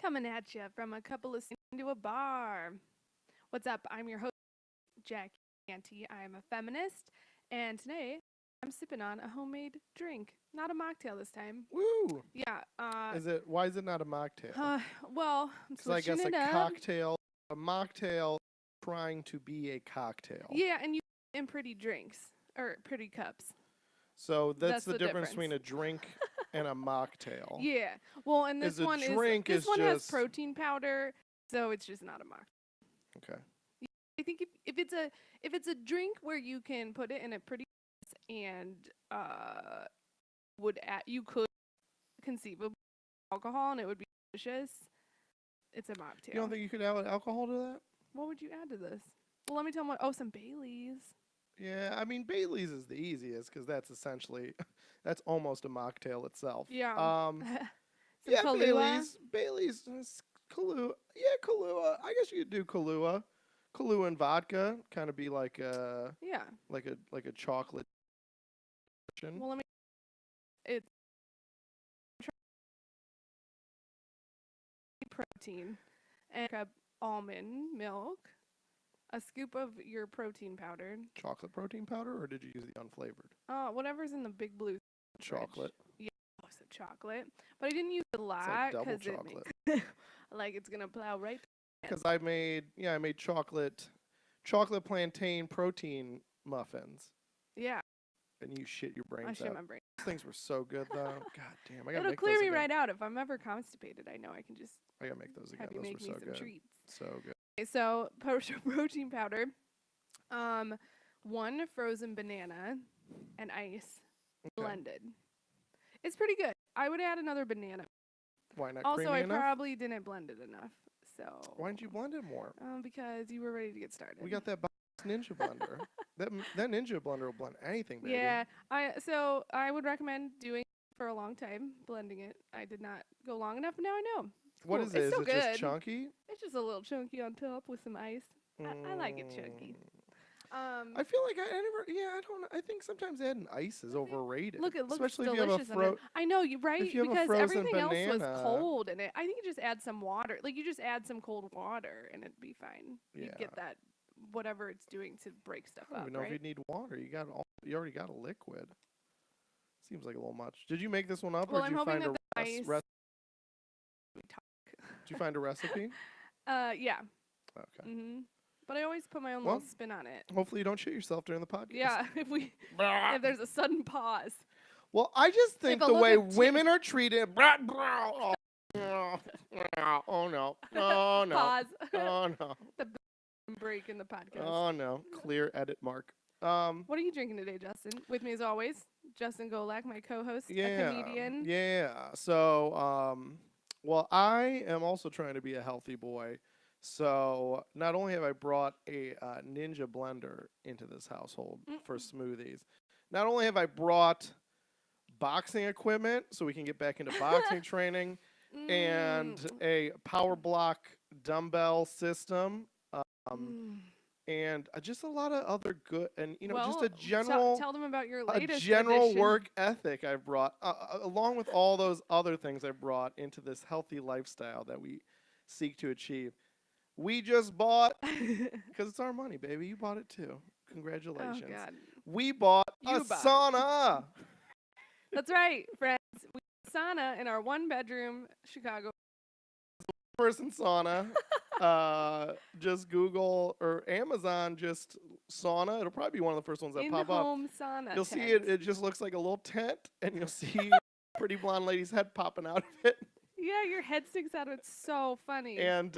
Coming at you from a couple of into a bar. What's up? I'm your host, Jackie Ante. I'm a feminist, and today I'm sipping on a homemade drink, not a mocktail this time. Woo! Yeah. Why is it not a mocktail? Well, I'm Because I switching guess it a up. cocktail, a mocktail, trying to be a cocktail. Yeah, and you in pretty drinks or pretty cups. So that's the difference. difference between a drink and a mocktail. Yeah. Well, and this Is a one drink this is one has just- protein powder, so it's just not a mocktail. Okay. I think if it's a drink where you can put it in a pretty and you could conceivably alcohol and it would be delicious. It's a mocktail. You don't think you could add alcohol to that? What would you add to this? Well, let me tell them what. Oh, some Baileys. Yeah, I mean Bailey's is the easiest because that's essentially, that's almost a mocktail itself. Yeah. Some Yeah, Kahlua. Bailey's, Kahlua. Yeah, Kahlua. I guess you could do Kahlua. Kahlua and vodka, kind of be like a Yeah. like a chocolate. Well, let me. It's protein and a cup almond milk, a scoop of your protein powder. Chocolate protein powder, or did you use the unflavored? Whatever's in the big blue. Chocolate. Yeah, so chocolate. But I didn't use a lot It's like double because it chocolate. makes like it's gonna plow right. Because I made chocolate plantain protein muffins, Yeah, and you shit your brains I shit out. my brain. Those things were so good though. God damn, I gotta It'll make clear those me again. right out if I'm ever constipated. I know I can just I gotta make those again. have you Those make were me so some good. treats. So good. Okay, so protein powder, 1 frozen banana, and ice Okay. blended. It's pretty good. I would add another banana. Why not Also, creamy I enough? probably didn't blend it enough. So Why didn't you blend it more? because you were ready to get started. We got that Ninja blender. that Ninja blender will blend anything, baby. Yeah, I would recommend doing it for a long time, blending it. I did not go long enough, but now I know. What Cool. is it? It's Is still it good. just chunky? It's just a little chunky on top with some ice. I like it chunky. I feel like I think sometimes adding ice is overrated. Look, it looks especially delicious. if you have a I know you're right if you have a because frozen everything else was banana- cold in it. I think you just add some water. Like you just add some cold water and it'd be fine. Yeah. You'd get that whatever it's doing to break stuff I don't up, even know right? if you need water. You already got a liquid. Seems like a little much. Did you make this one up, Well, or I'm did you hoping find that a the ice. Did you find a recipe? Yeah. Okay. Mhm. But I always put my own Well, little spin on it. Hopefully you don't shit yourself during the podcast. Yeah, if there's a sudden pause. Well, I just think If a the look way of women are treated. Oh no! Oh no! Oh no! Pause. Oh no! Break in the podcast. Oh no! Clear edit mark. What are you drinking today, Justin? With me as always, Justin Golak, my co-host, a comedian. Yeah. So, well, I am also trying to be a healthy boy. So, not only have I brought a Ninja blender into this household for smoothies, not only have I brought boxing equipment so we can get back into boxing training and a power block dumbbell system. And just a lot of other good, and just a general, tell them about your latest general addition. work ethic I've brought, along with all those other things I've brought into this healthy lifestyle that we seek to achieve. We just bought, because it's our money, baby. You bought it too. Congratulations. Oh God. We bought You a bought it. sauna. That's right, friends. We have a sauna in our 1-bedroom Chicago. Person sauna. Just Google or Amazon, just sauna. It'll probably be one of the first ones that pop up. In-home sauna. You'll see tent. it just looks like a little tent, and you'll see pretty blonde lady's head popping out of it. Yeah, your head sticks out of it. It's so funny. And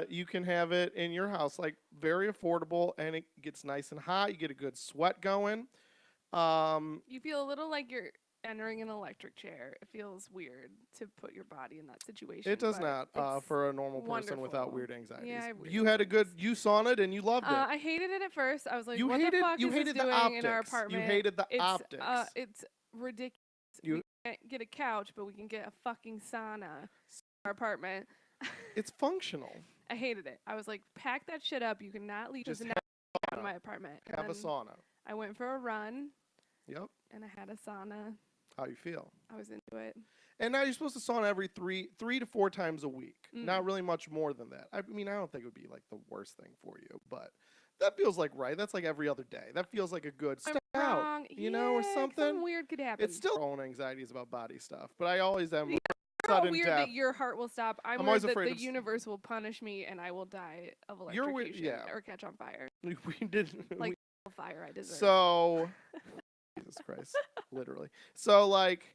you can have it in your house, like very affordable, and it gets nice and hot. You get a good sweat going. You feel a little like you're entering an electric chair. It feels weird to put your body in that situation. It does but not it's for a normal person without wonderful. weird anxiety. Yeah, I have weird You had a good, you saunaed and you loved it. I hated it at first. I was like, You what hated- the fuck you is hated this the doing in our optics. apartment? You hated the optics. It's ridiculous. You- We can't get a couch, but we can get a fucking sauna in our apartment. It's functional. I hated it. I was like, pack that shit up. You cannot leave Just this in my apartment. And Have a then sauna. I went for a run, Yep. and I had a sauna. How you feel? I was into it. And now you're supposed to sauna every three to four times a week. Not really much more than that. I mean, I don't think it would be like the worst thing for you, but that feels like right. That's like every other day. That feels like a good step out, you know, or something. Something weird could happen. It's still our own anxieties about body stuff, but I always am. You're Sudden weird death. that your heart will stop. I'm always worried that afraid the of universe will punish me and I will die of You're electrocution weird, yeah. or catch on fire. We did Like fire I deserve. so. Jesus Christ, literally. So like,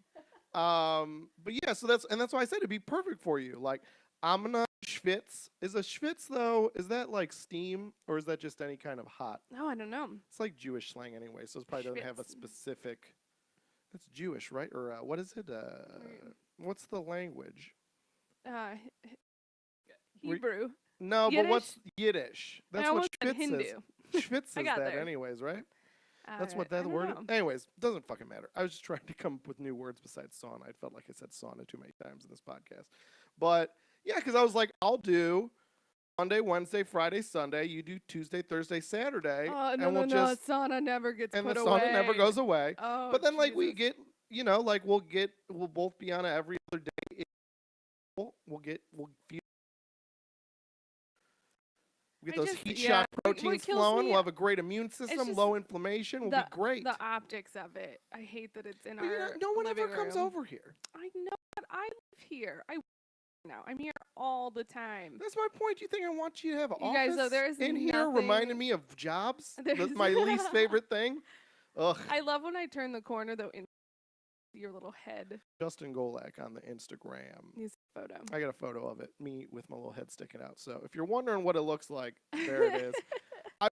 but yeah, so that's why I said it'd be perfect for you. Like, I'm gonna schwitz. Is a schwitz though? Is that like steam or is that just any kind of hot? No, I don't know. It's like Jewish slang anyway, so it probably doesn't have a specific. It's Jewish, right? Or what is it? What's the language? Hebrew. No, Yiddish? but what's Yiddish? That's what schwitz Hindu. is. Schwitz is that there. anyways, right? That's what that I word don't is. know. Anyways, doesn't fucking matter. I was just trying to come up with new words besides sauna. I felt like I said sauna too many times in this podcast. But yeah, because I was like, I'll do Monday, Wednesday, Friday, Sunday. You do Tuesday, Thursday, Saturday. Oh, and we'll just sauna never gets and put the away. sauna never goes away. Oh, but then like we Jesus. get, you know, like we'll both be on it every other day. We'll feel. We get those heat shock proteins flowing. We'll have a great immune system, low inflammation. We'll be great. The optics of it. I hate that it's in But our no one living ever comes room. over here. I know, but I live here. I'm here all the time. That's my point. Do you think I want you to have an You office guys, though, there is in here nothing- reminding me of jobs? That's my least favorite thing. Ugh. I love when I turn the corner, though, in your little head. Justin Golak on the Instagram. He's a photo. I got a photo of it, me with my little head sticking out. So if you're wondering what it looks like, there it is. I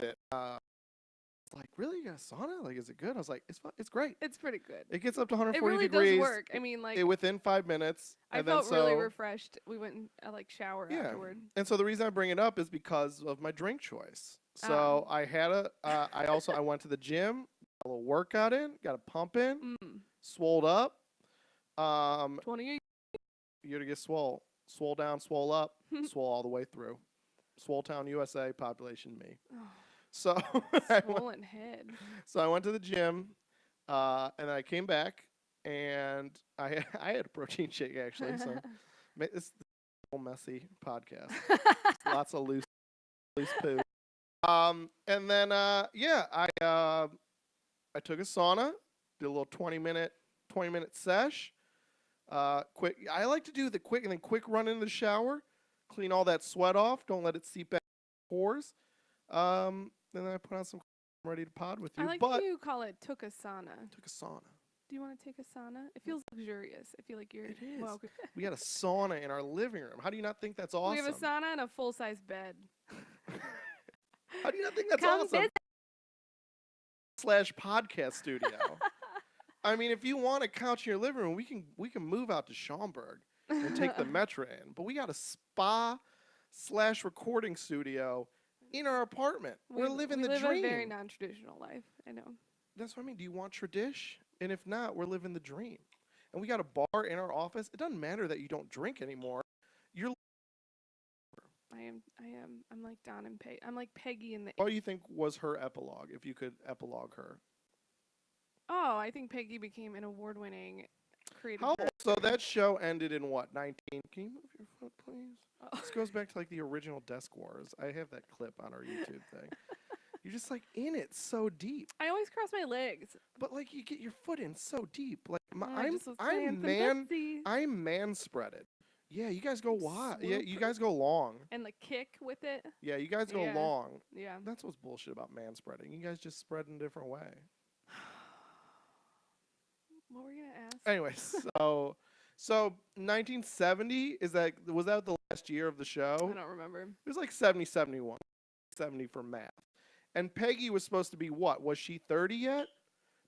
it. Like, really? You got a sauna? Like, is it good? I was like, it's great. It's pretty good. It gets up to 140 It really degrees. does work. I mean, like, within 5 minutes. I and felt then really refreshed. We went and shower afterward. And so the reason I bring it up is because of my drink choice. So I had I went to the gym, got a little workout in, got a pump in, swolled up. 28. You're to get swole down, swole up, swole all the way through. Swole Town, USA, population me. Oh, so swollen head. So I went to the gym, and then I came back, and I had a protein shake actually. So this is a whole messy podcast. Lots of loose poo. And then I took a sauna, did a little 20-minute sesh. Quick. I like to do the quick run in the shower, clean all that sweat off. Don't let it seep back in the pores. Then I put on some. I'm ready to pod with you. I like that you call it took a sauna. Took a sauna. Do you want to take a sauna? It feels luxurious. I feel like you're. It is. Welcome. We got a sauna in our living room. How do you not think that's awesome? We have a sauna and a full-size bed. How do you not think that's Come awesome? / podcast studio. I mean, if you want a couch in your living room, we can move out to Schaumburg and take the metro in. But we got a spa / recording studio in our apartment. We're living the dream. We live a very non-traditional life. I know. That's what I mean. Do you want tradish? And if not, we're living the dream. And we got a bar in our office. It doesn't matter that you don't drink anymore. You're. I am. I'm like Don and Peggy. I'm like Peggy in the. What do you think was her epilogue? If you could epilogue her. Oh, I think Peggy became an award-winning creative. So that show ended in what? 19. Can you move your foot, please? Oh. This goes back to like the original Desk Wars. I have that clip on our YouTube thing. You're just like in it so deep. I always cross my legs. But like you get your foot in so deep. Like I'm man spreaded. Yeah, you guys go wide. Yeah, you guys go long. And the kick with it. Yeah, you guys go long. Yeah. That's what's bullshit about man spreading. You guys just spread in a different way. What were you gonna ask? Anyway, so 1970 was that the last year of the show? I don't remember. It was like 70, 71, 70 for math. And Peggy was supposed to be what? Was she 30 yet?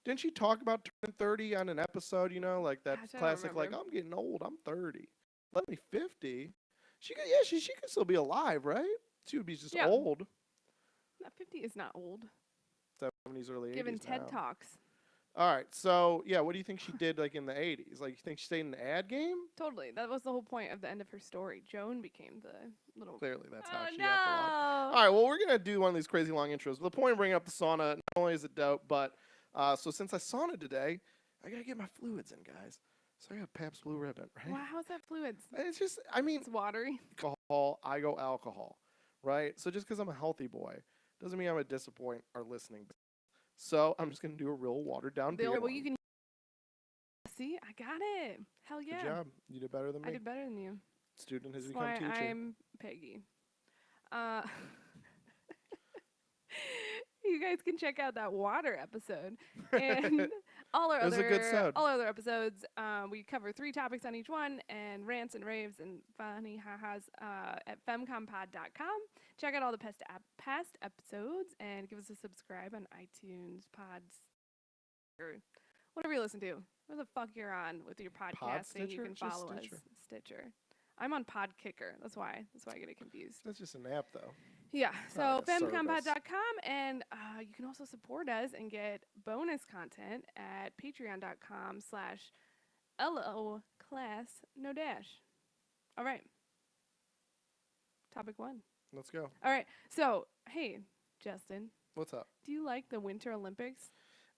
Didn't she talk about turning 30 on an episode? You know, like that classic, like I'm getting old. I'm 30. Let me 50. She could still be alive, right? She would be just old. That 50 is not old. 70s, early 80s. Given TED Talks. All right, so yeah, what do you think she did like in the 80s? Like, you think she stayed in the ad game? Totally. That was the whole point of the end of her story. Joan became the little. Clearly, that's how she no. got the long. All right, well, we're gonna do one of these crazy long intros. The point of bringing up the sauna, not only is it dope, but so since I sauna today, I gotta get my fluids in, guys. So I got Pabst Blue Ribbon, right? Wow, how's that fluids? It's just, I mean, It's watery. alcohol, I go alcohol, right? So just because I'm a healthy boy doesn't mean I'm going to disappoint our listening. So I'm just going to do a real watered down beer. Well, you can see. I got it. Hell yeah. Good job. You did better than me. I did better than you. Student has That's become why teacher. I'm Peggy. You guys can check out that water episode and all our It was a good sode. all our other episodes. We cover 3 topics on each one and rants and raves and funny ha-has at FemComPod.com. Check out all the past episodes and give us a subscribe on iTunes, Pods, or whatever you listen to. Where the fuck you're on with your podcasting, you can follow us. Stitcher. I'm on Podkicker. That's why I get it confused. That's just an app, though. Yeah, so like a FemComPod.com, and you can also support us and get bonus content at patreon.com/LO class no dash. All right. Topic 1. Let's go. All right. So, hey, Justin. What's up? Do you like the Winter Olympics?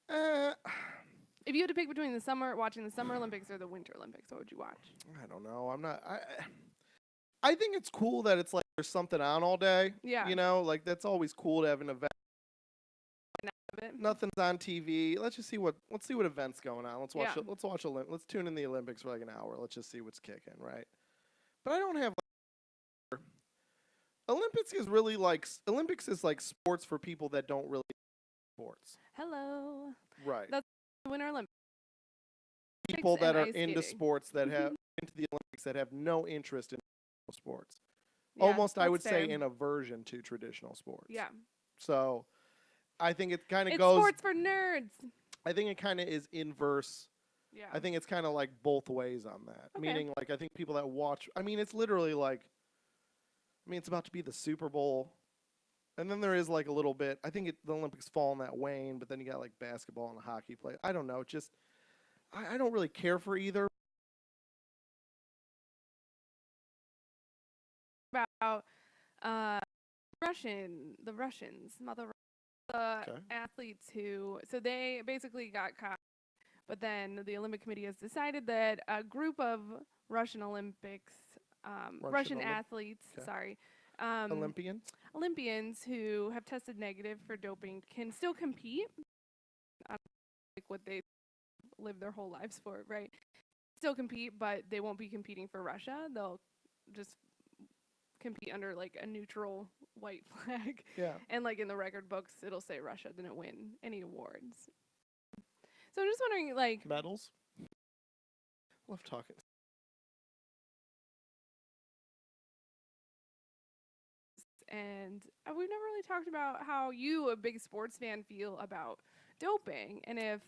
Uh, If you had to pick between watching the Summer Olympics or the Winter Olympics, what would you watch? I don't know. I think it's cool that it's like there's something on all day. Yeah. You know, like that's always cool to have an event. Nothing's on TV. Let's see what events going on. Let's watch. Yeah. Let's tune in the Olympics for like an hour. Let's just see what's kicking, right? But I don't have. Olympics is like sports for people that don't really sports. Hello. Right. That's the Winter Olympics. People that are into skating. sports that have into the Olympics that have no interest in sports. Yeah, Almost, I would fair. say, an aversion to traditional sports. Yeah. So, I think it kind of It's goes. sports for nerds. I think it kind of is inverse. Yeah. I think it's kind of like both ways on that. Okay. Meaning, like, I think people that watch. I mean, it's literally like. I mean, it's about to be the Super Bowl, and then there is like a little bit. I think the Olympics fall in that wane, but then you got like basketball and a hockey play. I don't know. Just I don't really care for either. About the Russians, athletes who, so they basically got caught, but then the Olympic Committee has decided that a group of Russian athletes, Olympians who have tested negative for doping can still compete, like what they live their whole lives for, right? Still compete, but they won't be competing for Russia. They'll just compete under like a neutral white flag. Yeah. And like in the record books, it'll say Russia didn't win any awards. So I'm just wondering, like, Medals. Love talking. And we've never really talked about how you, a big sports fan, feel about doping, and if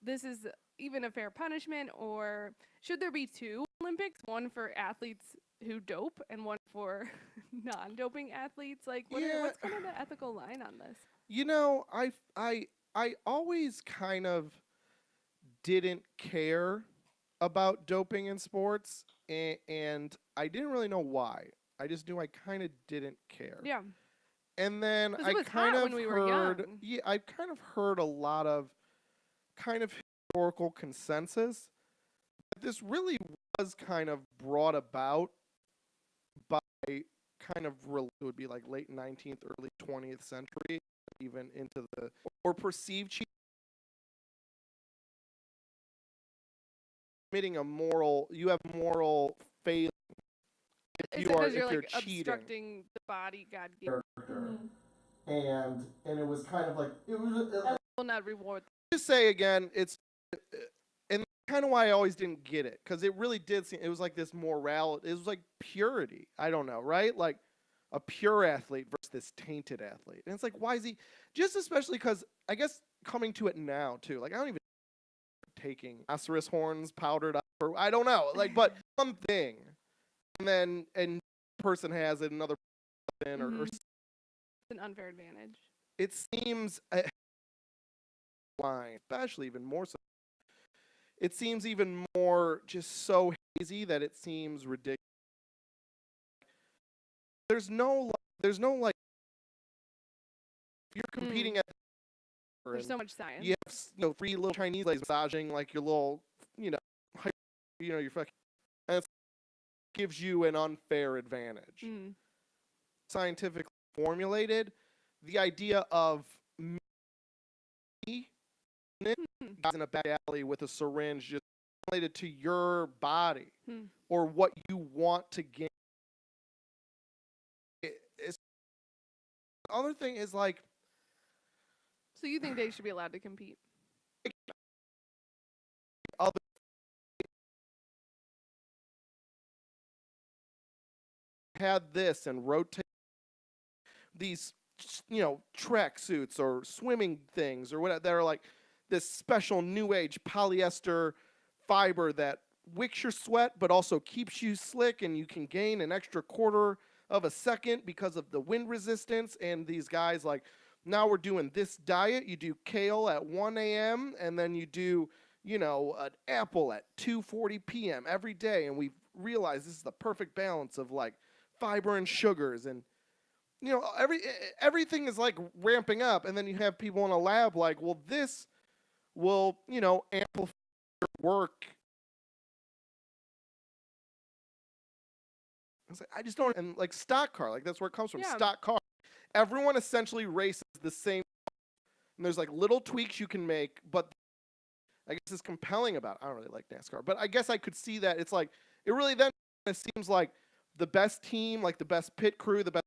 this is even a fair punishment, or should there be 2 Olympics, one for athletes who dope and one for non-doping athletes? Like, what's kind of the ethical line on this? You know, I always kind of didn't care about doping in sports, and I didn't really know why. I just knew I kind of didn't care. Yeah. And then I kind of heard, I kind of heard a lot of kind of historical consensus that this really was kind of brought about by kind of it would be like late 19th, early 20th century, even into the or perceived cheating. Committing a moral, you have moral failing. If you're like obstructing the body God gives. And it was kind of like it was. Will not reward. Just say again, it's and kind of why I always didn't get it, because it really did seem it was like this morality. It was like purity. I don't know, right? Like a pure athlete versus this tainted athlete, and it's like, why is he? Just especially because I guess coming to it now too. Like I don't even taking rhinoceros horns powdered up, or I don't know. Like, but one thing. And then person has it, another person, or it's an unfair advantage. It seems line, especially even more so. It seems even more just so hazy that it seems ridiculous. There's no like if you're competing at there's so much science. You have 3 little Chinese ladies massaging like your little you're fucking, and it gives you an unfair advantage. Scientifically formulated, the idea of me in a back alley with a syringe just related to your body or what you want to gain. The other thing is like, so you think they should be allowed to compete? Other had this and rotate these, track suits or swimming things or whatever that are like this special new age polyester fiber that wicks your sweat but also keeps you slick, and you can gain an extra quarter of a second because of the wind resistance. And these guys like, now we're doing this diet. You do kale at 1 a.m. and then you do, an apple at 2:40 p.m. every day. And we realize this is the perfect balance of like fiber and sugars, and everything is like ramping up. And then you have people in a lab like, well, this will, amplify your work. I just don't. And like stock car, like that's where it comes from. Yeah. Stock car. Everyone essentially races the same. And there's like little tweaks you can make, but I guess it's compelling about. I don't really like NASCAR, but I guess I could see that it's like it really then seems like the best team, like the best pit crew, the best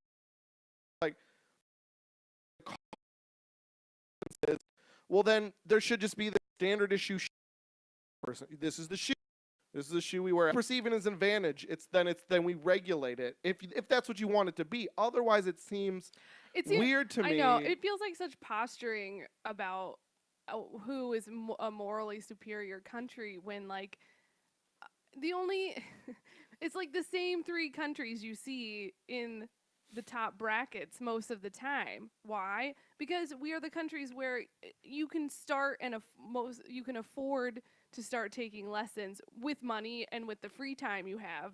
like. Well, then there should just be the standard issue. This is the shoe. This is the shoe we wear. Perceiving as an advantage. Then we regulate it if that's what you want it to be. Otherwise, it seems weird to me. I know it feels like such posturing about who is a morally superior country when like the only it's like the same three countries you see in the top brackets most of the time. Why? Because we are the countries where you can start and you can afford to start taking lessons with money and with the free time you have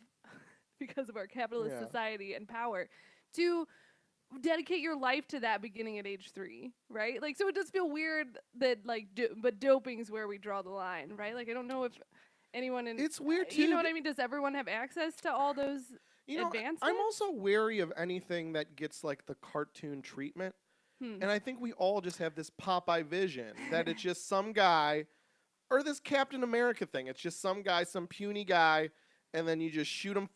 because of our capitalist society and power to dedicate your life to that beginning at age 3, right? Like, so it does feel weird that like, but doping's where we draw the line, right? Like, I don't know if anyone it's weird too. You know what I mean? Does everyone have access to all those advancements? I'm also wary of anything that gets like the cartoon treatment. And I think we all just have this Popeye vision that it's just some guy, or this Captain America thing. It's just some guy, some puny guy, and then you just shoot him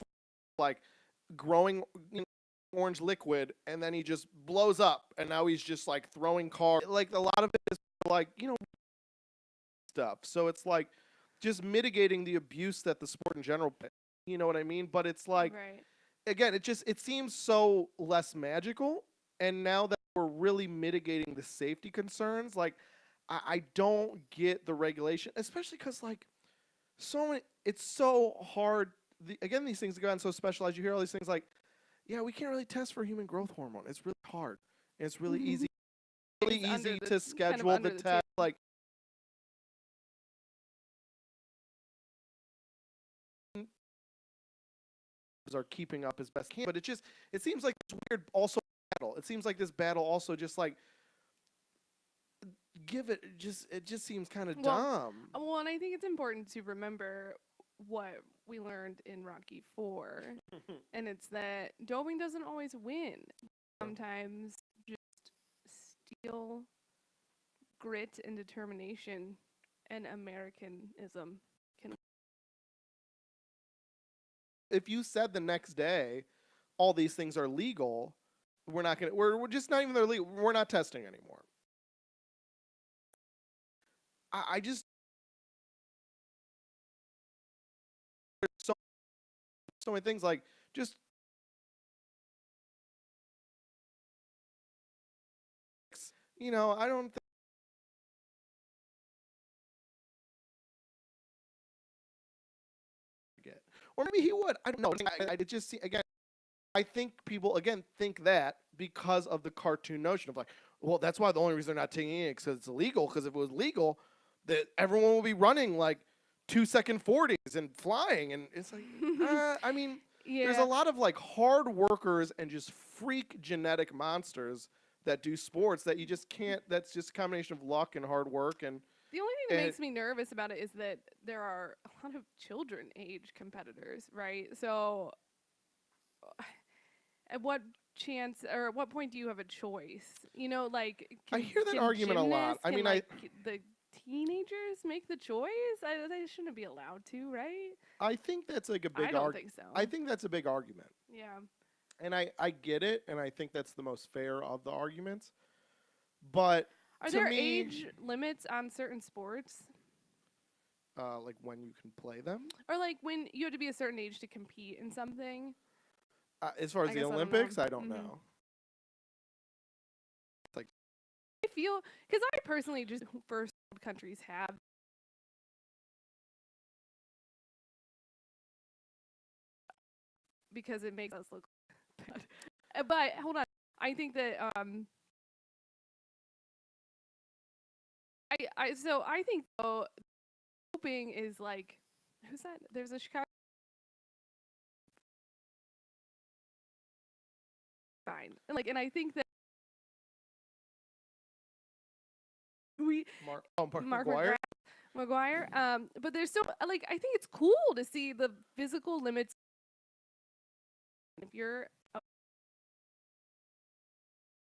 like growing orange liquid, and then he just blows up, and now he's just like throwing cars. Like a lot of it is like, stuff. So it's like just mitigating the abuse that the sport in general, you know what I mean? But it's like, again, it seems so less magical. And now that we're really mitigating the safety concerns, like I don't get the regulation, especially because like it's so hard. Again, these things go on so specialized. You hear all these things like, yeah, we can't really test for human growth hormone. It's really hard. And it's really easy to schedule the test. Like, are keeping up as best can, but it seems like this weird also battle. It seems like this battle also just like it just seems kind of dumb. Well, and I think it's important to remember what we learned in Rocky 4, and it's that doping doesn't always win. Sometimes just steel, grit, and determination and Americanism can. If you said the next day all these things are legal, we're just not even they're legal. We're not testing anymore. I just there's so many things like just I don't think or maybe he would. I don't know. I just see again. I think people again think that because of the cartoon notion of like, well, that's why the only reason they're not taking it because it's illegal. Because if it was legal, that everyone will be running like 2-second 40s and flying, and it's like, I mean, there's a lot of like hard workers and just freak genetic monsters that do sports that you just can't. That's just a combination of luck and hard work. And the only thing that And makes me nervous about it is that there are a lot of children age competitors, right? So at what chance or at what point do you have a choice? You know, like I hear that can argument a lot. gymnasts, I can mean, like the teenagers make the choice? They shouldn't be allowed to, right? I think that's like a I big don't think so. I think that's a big argument. Yeah. And I get it, and I think that's the most fair of the arguments. But Are to there me, age limits on certain sports? like when you can play them, Or like when you have to be a certain age to compete in something? as far as I the guess I don't know. Olympics, I don't Mhm. know. It's like I feel because I personally just first world countries have because it makes us look bad. But hold on, I think that I think though doping is like who's that? There's a Chicago fine and I think that we Mark Mark McGuire. McGuire but there's so like I think it's cool to see the physical limits if you're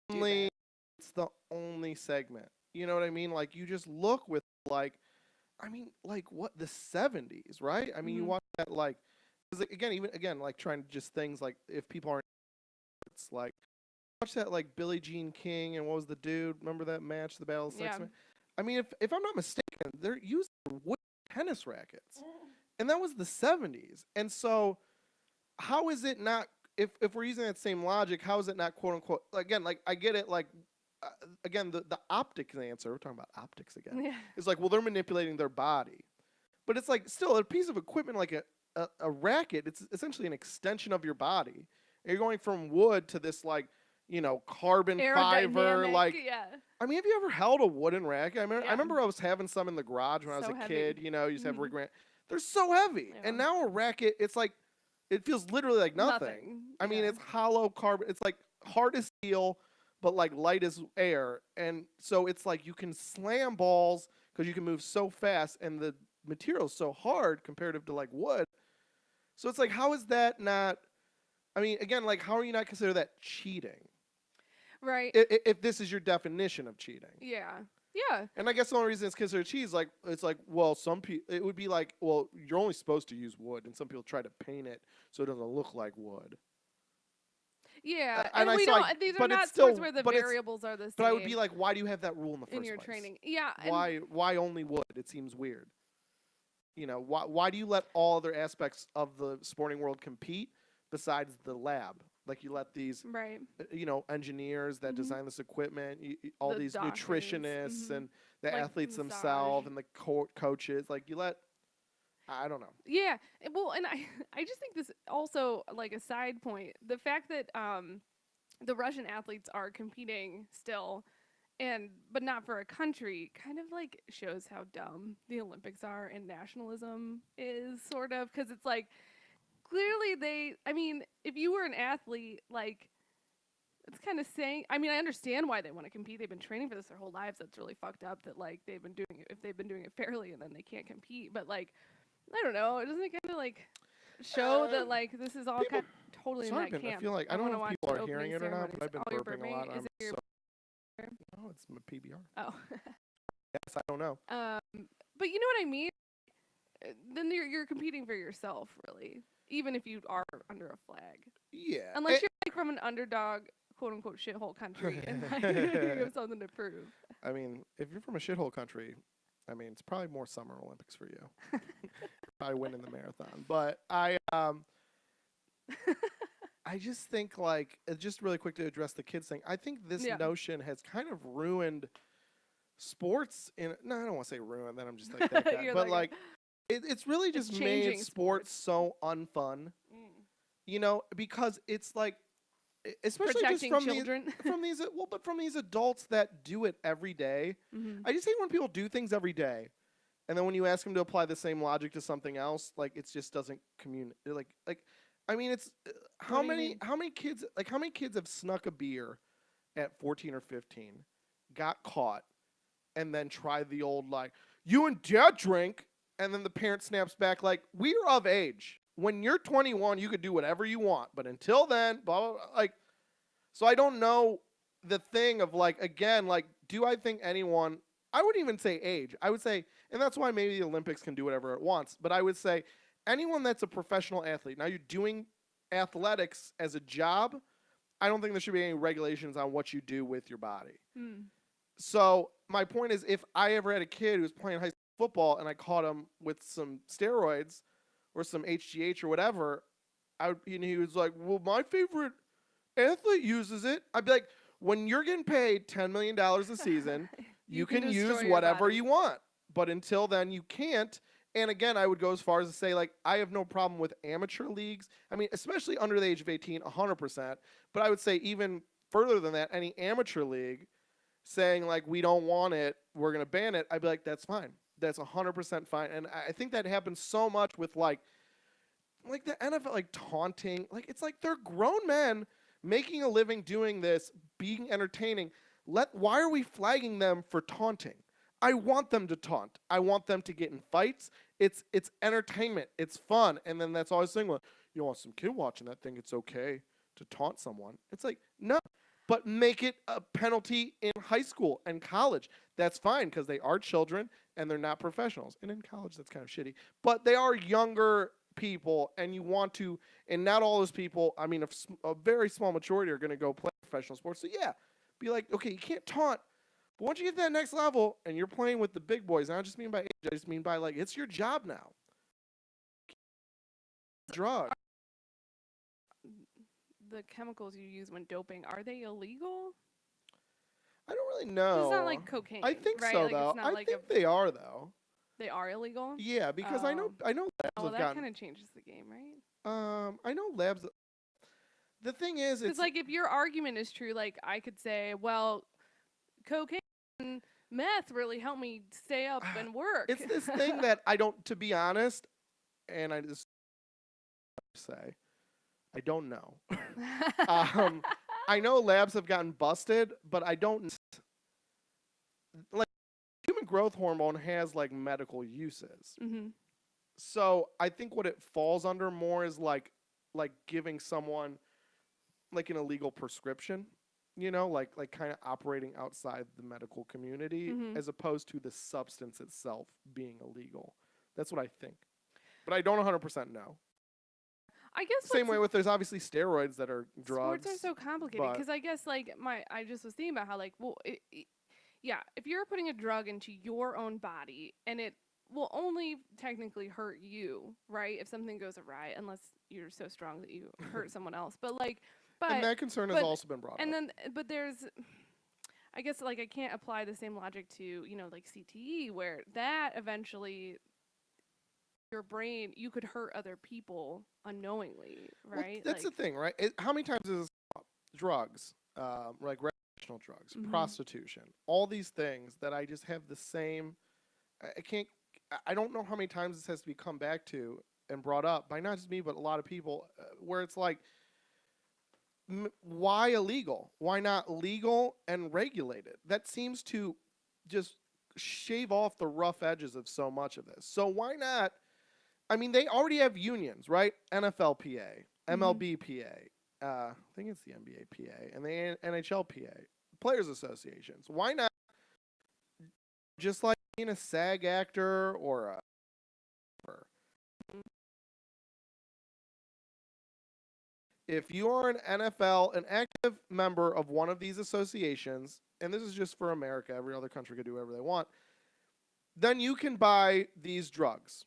do Only that. it's the only segment. You know what I mean? Like you just look with like, I mean, like what the 70s, right? I mean, you Mhm. watch that like, 'cause, like, even again, like trying to just things like if people aren't, it's like watch that like Billie Jean King and what was the dude? Remember that match, the Battle of Yeah. Sexman? I mean, if I'm not mistaken, they're using wood tennis rackets, and that was the 70s. And so, how is it not? If we're using that same logic, how is it not quote unquote again? Like I get it. Like again, the optics answer. We're talking about optics again. Yeah. Is like well, they're manipulating their body, but it's like still a piece of equipment like a racket. It's essentially an extension of your body. And you're going from wood to this like carbon fiber Aerodynamic. like Yeah. I mean, have you ever held a wooden racket? I Yeah. remember I was having some in the garage when I was So a heavy. kid. You know, you used to have Mhm. they're so heavy, Yeah. and now a racket, it's like it feels literally like nothing. Nothing. I mean, Yeah. it's hollow carbon. It's like hard as steel, but like light as air, and so it's like you can slam balls because you can move so fast, and the material's so hard comparative to like wood. So it's like, how is that not? I mean, again, like, how are you not consider that cheating? Right. If this is your definition of cheating. Yeah. Yeah. And I guess the only reason it's considered cheese, like it's like, well, some people it would be like, well, you're only supposed to use wood, and some people try to paint it so it doesn't look like wood. Yeah. And And I we so I, don't these are but it's not sports still, where the but it's, variables are the but I would be same like, why do you have that rule in the in first your place? training. Yeah. And Why only wood? It seems weird. You know, why do you let all other aspects of the sporting world compete besides the lab? Like you let these right. engineers that Mhm. design this equipment, all The these doctors. nutritionists Mhm. and the Like athletes massage. themselves and the coaches, like you let, I don't know. Yeah. Well, and I I just think this also like a side point, the fact that the Russian athletes are competing still and but not for a country kind of like shows how dumb the Olympics are and nationalism is sort of because it's like clearly I mean if you were an athlete like it's kind of saying I mean I understand why they want to compete they've been training for this their whole lives that's really fucked up that like they've been doing it if they've been doing it fairly and then they can't compete but like I don't know doesn't it kind of like show Uh, that like this is all people, kind of totally in sorry, that Ben. I camp feel like I I don't want know to if watch people the are hearing opening it or not, but ceremonies I've been oh you're burping a lot. burping is I'm it your so. No, it's my PBR. oh Yes, I don't know. but you know what I mean then you're competing for yourself, really, even if you are under a flag. Yeah. Unless you're like from an underdog, quote unquote, shithole country, and like you have something to prove. I mean, if you're from a shithole country, I mean, it's probably more Summer Olympics for you. Probably winning the marathon, but I just think like just really quick to address the kids thing. I think this Yeah. notion has kind of ruined sports. No, I don't want to say ruined. Then I'm just like that guy. You're But like, like, it's really it's just made changing sports so unfun. Mm. You know, because it's like, especially just Protecting children. from these but from these adults that do it every day. Mm-hmm. I just hate when people do things every day, and then when you ask them to apply the same logic to something else, like it just doesn't communicate. Like, I mean, it's What do you mean? how many kids have snuck a beer at 14 or 15, got caught, and then tried the old like, you and dad drink. And then the parent snaps back like, we are of age. When you're 21, you could do whatever you want. But until then, blah, blah, blah. Like, so I don't know the thing of like, again, like, do I think anyone, I wouldn't even say age. I would say, and that's why maybe the Olympics can do whatever it wants. But I would say anyone that's a professional athlete, now you're doing athletics as a job, I don't think there should be any regulations on what you do with your body. So my point is, if I ever had a kid who was playing high school football and I caught him with some steroids or some HGH or whatever, and he was like, well, my favorite athlete uses it. I'd be like, when you're getting paid $10 million a season, you can use whatever you want. But until then, you can't. And again, I would go as far as to say, like, I have no problem with amateur leagues. I mean, especially under the age of 18, 100%. But I would say even further than that, any amateur league saying, like, we don't want it, we're going to ban it, I'd be like, that's fine. That's 100% fine. And I think that happens so much with, like the NFL, like, taunting. Like, it's like they're grown men making a living doing this, being entertaining. Why are we flagging them for taunting? I want them to taunt. I want them to get in fights. It's entertainment. It's fun. And then that's always saying, well, you want some kid watching that thing, it's okay to taunt someone. It's like, no. But make it a penalty in high school and college. That's fine because they are children and they're not professionals. And in college, that's kind of shitty. But they are younger people, and you want to, and not all those people, I mean, a very small majority are going to go play professional sports. So, yeah, be like, okay, you can't taunt. But once you get to that next level and you're playing with the big boys, and I don't just mean by age, I just mean by, like, it's your job now. Drug. The chemicals you use when doping, are they illegal? I don't really know. It's not like cocaine. I think right? so, like, though. I think they are, though. They are illegal? Yeah, because I know labs well, have that kind of changes the game, right? I know labs. The thing is, it's like if your argument is true, like I could say, well, cocaine and meth really help me stay up and work. It's this thing that I don't, to be honest, and I just say, I don't know. I know labs have gotten busted, but I don't, like, human growth hormone has, like, medical uses. Mm-hmm. So I think what it falls under more is like giving someone like an illegal prescription, you know, like kind of operating outside the medical community, as opposed to the substance itself being illegal. That's what I think. But I don't 100% know. I guess same way with, there's obviously steroids that are drugs. Sports are so complicated because I guess, like, I just was thinking about how, like, well, yeah, if you're putting a drug into your own body and it will only technically hurt you, right? If something goes awry, unless you're so strong that you hurt someone else. But and that concern has also been brought up. And then, but there's, I guess, like, I can't apply the same logic to, you know, like CTE, where that eventually, your brain, you could hurt other people unknowingly, right? Well, that's the thing, right? How many times is drugs, like recreational drugs, prostitution, all these things that I just have the same, I don't know how many times this has to be come back to and brought up by not just me, but a lot of people, where it's like, why illegal? Why not legal and regulated? That seems to just shave off the rough edges of so much of this. So why not? I mean, they already have unions, right? NFLPA, MLBPA, I think it's the NBAPA, and the NHLPA, Players Associations. Why not just like being a SAG actor or a if you are an NFL, an active member of one of these associations, and this is just for America, every other country could do whatever they want, then you can buy these drugs.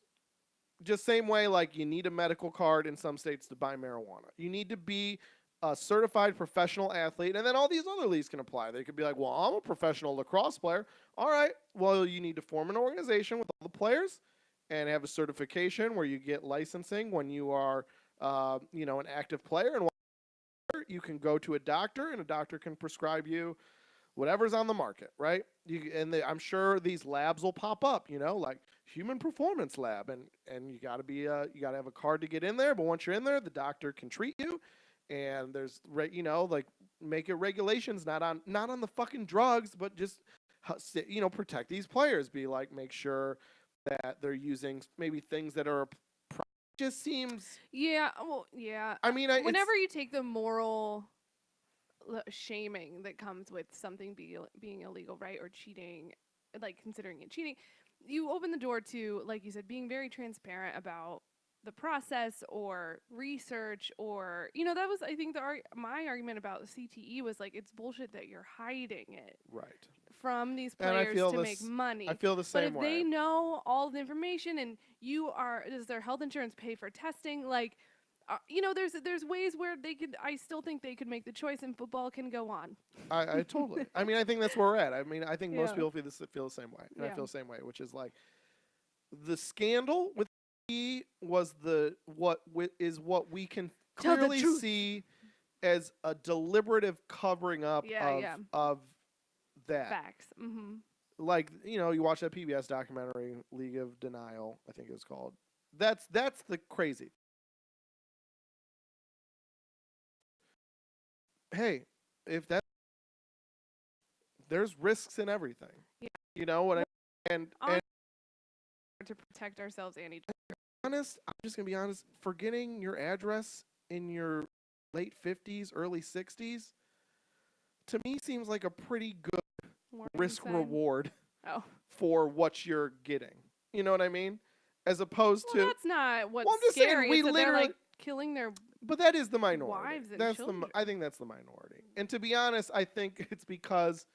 Just same way, like, you need a medical card in some states to buy marijuana. You need to be a certified professional athlete, and then all these other leagues can apply. They could be like, well, I'm a professional lacrosse player. All right, well, you need to form an organization with all the players and have a certification where you get licensing when you are, you know, an active player. And you can go to a doctor, and a doctor can prescribe you whatever's on the market, right? I'm sure these labs will pop up, you know, like Human Performance Lab, and you got to have a card to get in there. But once you're in there, the doctor can treat you, and there's, you know, like, make it regulations not on the fucking drugs, but just protect these players. Be like, make sure that they're using maybe things that are just seems. Yeah, well, yeah. I mean, Whenever you take the moral shaming that comes with something being illegal, right, or cheating, like considering it cheating, you open the door to, like you said, being very transparent about the process or research, or that was, I think, my argument about CTE was like, it's bullshit that you're hiding it right from these and I players feel to this, make money. I feel the But same if way. they know all the information and does their health insurance pay for testing? Like, there's ways where they could. I still think they could make the choice, and football can go on. I totally. I mean, I think that's where we're at. I mean, I think most Yeah. people feel the same way, and I Yeah. feel the same way, which is like the scandal with he was what we can Tell the clearly truth. see as a deliberative covering up of that. Facts. Mm-hmm. Like, you watch that PBS documentary, League of Denial, I think it was called. That's the crazy. Hey, if that there's risks in everything. Yeah. You know what I mean? And to protect ourselves and each honest, I'm just gonna be honest, forgetting your address in your late 50s, early 60s, to me seems like a pretty good risk reward for what you're getting. You know what I mean? As opposed to that's not what's I'm just scary. saying, They're like killing their but that is the minority. wives and children. I think that's the minority. And to be honest, I think it's because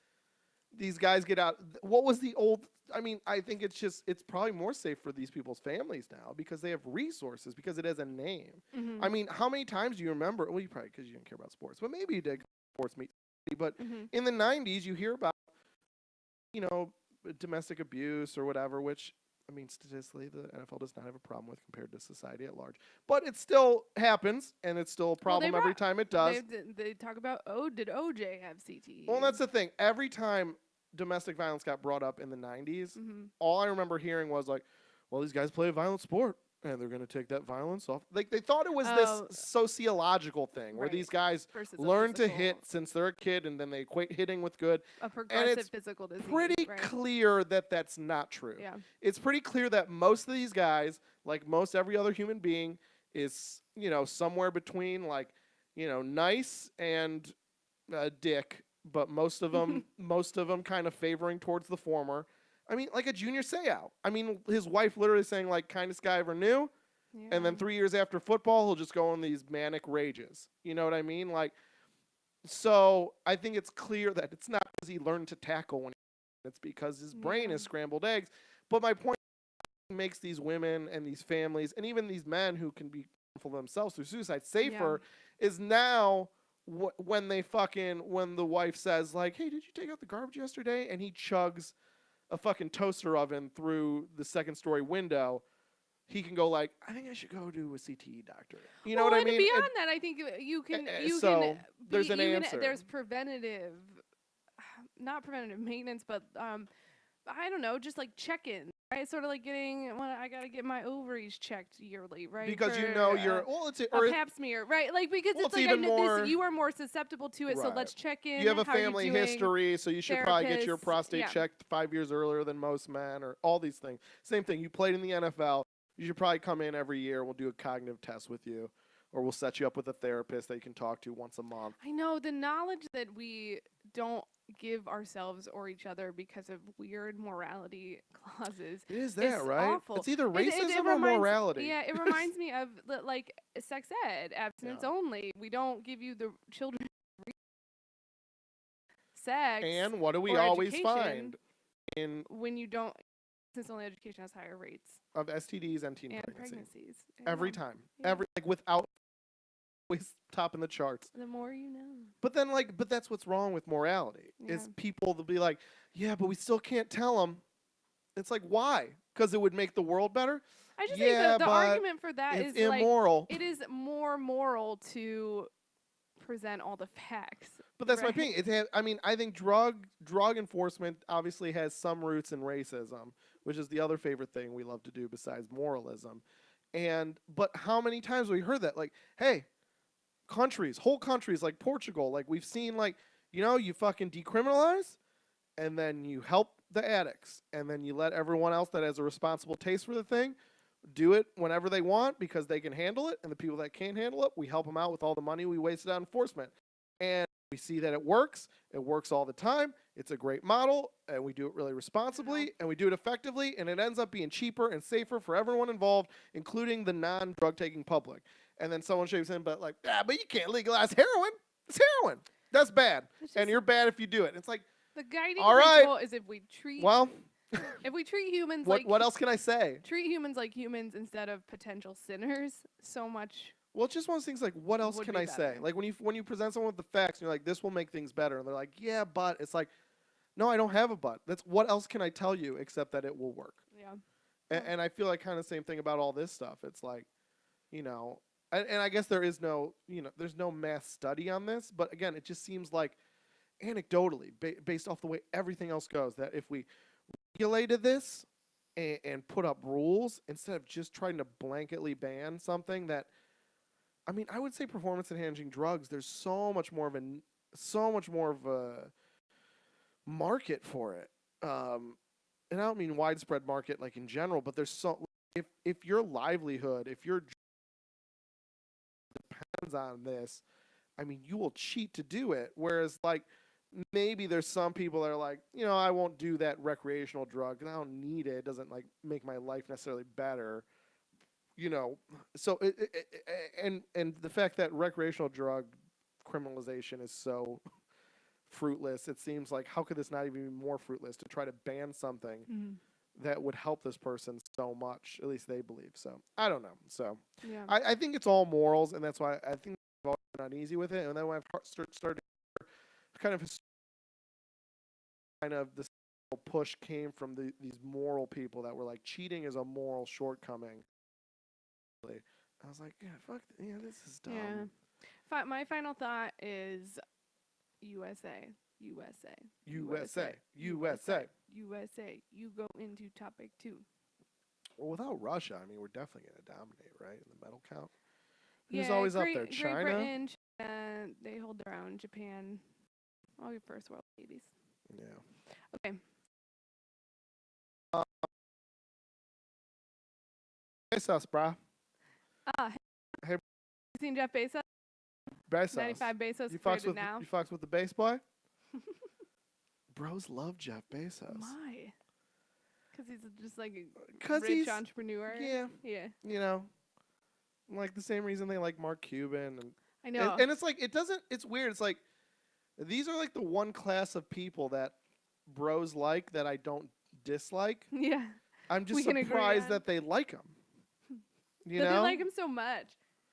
these guys get out. What was the old? I mean, I think it's probably more safe for these people's families now because they have resources, because it has a name. Mm-hmm. I mean, how many times do you remember? Well, you probably, because you didn't care about sports, but maybe you did sports meet. But in the 90s, you hear about, domestic abuse or whatever, which, I mean, statistically, the NFL does not have a problem with compared to society at large. But it still happens, and it's still a problem every time it does. They talk about, did OJ have CTE? Well, that's the thing. Every time domestic violence got brought up in the 90s, all I remember hearing was like, well, these guys play a violent sport, and they're going to take that violence off. Like, they thought it was this sociological thing where these guys learn to hit since they're a kid, and then they equate hitting with good. A progressive physical disease. Pretty clear that that's not true. Yeah. It's pretty clear that most of these guys, like most every other human being, is, somewhere between, like, nice and a dick, but most of them kind of favoring towards the former. I mean, like a Junior Seau. I mean, his wife literally saying, like, kindest guy I ever knew. Yeah. And then 3 years after football, he'll just go on these manic rages. You know what I mean? Like, so I think it's clear that it's not because he learned to tackle when it's because his brain is scrambled eggs. But my point makes these women and these families and even these men who can be harmful themselves through suicide safer is now when the wife says, like, hey, did you take out the garbage yesterday? And he chugs a fucking toaster oven through the second-story window, he can go like, I think I should go to a CTE doctor. You know what I mean? Beyond that, I think there's an answer. There's not preventative maintenance, but I don't know, just like check-in, right? Sort of like I gotta get my ovaries checked yearly, right? Because you're a pap smear, right? Like, because it's like, I know you are more susceptible to it, so let's check in. You have a family history, so you should probably get your prostate checked 5 years earlier than most men, or all these things. Same thing, you played in the NFL, you should probably come in every year, we'll do a cognitive test with you, or we'll set you up with a therapist that you can talk to once a month. I know, the knowledge that we don't give ourselves or each other because of weird morality clauses. It is that, right? Awful. It's either racism or morality. Yeah, it reminds me of like sex ed, abstinence only. We don't give you the children sex. And what do we always find when you don't? Since only education has higher rates of STDs and teen pregnancies. Every time, without always topping the charts. The more you know. But then, but that's what's wrong with morality is people will be like, yeah, but we still can't tell them. It's like, why? Because it would make the world better. I just think the argument for that is immoral. It is more moral to present all the facts. But that's my thing. I think drug enforcement obviously has some roots in racism, which is the other favorite thing we love to do besides moralism. But how many times have we heard that? Like, hey, whole countries like Portugal, like we've seen, like, you fucking decriminalize and then you help the addicts, and then you let everyone else that has a responsible taste for the thing do it whenever they want because they can handle it, and the people that can't handle it, we help them out with all the money we wasted on enforcement. And we see that it works. It works all the time. It's a great model, and we do it really responsibly, and we do it effectively, and it ends up being cheaper and safer for everyone involved, including the non-drug taking public. And then someone shakes in, but like, but you can't legalize heroin. It's heroin. That's bad, and you're bad if you do it. And it's like, the guiding all principle right. is if we treat humans what else can I say? Treat humans like humans instead of potential sinners. So much. Well, it's just one of those things like, what else can I say? Like when you present someone with the facts, and you're like, this will make things better, and they're like, yeah, but it's like, no, I don't have a but. That's what else can I tell you except that it will work? Yeah. And I feel like kind of the same thing about all this stuff. It's like, and I guess there is no, there's no mass study on this, but again, it just seems like anecdotally, based off the way everything else goes, that if we regulated this and put up rules instead of just trying to blanketly ban something that, I mean, I would say performance-enhancing drugs, there's so much more of a market for it. And I don't mean widespread market like in general, but there's if your livelihood, if your depends on this, I mean, you will cheat to do it. Whereas like maybe there's some people that are like, I won't do that recreational drug because I don't need it. It doesn't like make my life necessarily better. So and the fact that recreational drug criminalization is so fruitless, it seems like how could this not even be more fruitless to try to ban something that would help this person so much, at least they believe. So I don't know. So yeah. I think it's all morals, and that's why I think I've always been uneasy with it. And then when I've started kind of this push came from these moral people that were like, cheating is a moral shortcoming. I was like, this is dumb. Yeah. My final thought is USA. USA. USA. USA. USA. You go into topic 2. Well, without Russia, I mean, we're definitely going to dominate, right, in the medal count? Who's Yeah, always up there? China? Great Britain, China, they hold their own. Japan, all your first world babies. Yeah. Okay. Bezos, brah. Hey. You seen Jeff Bezos? Bezos. 95 Bezos You fucks with the base boy? Bros love Jeff Bezos. My. Because he's just like a rich entrepreneur. Yeah. Yeah. Like the same reason they like Mark Cuban. And I know. And it's like, it's weird. It's like, these are like the one class of people that bros like that I don't dislike. Yeah. I'm just surprised that they like him. They like him so much.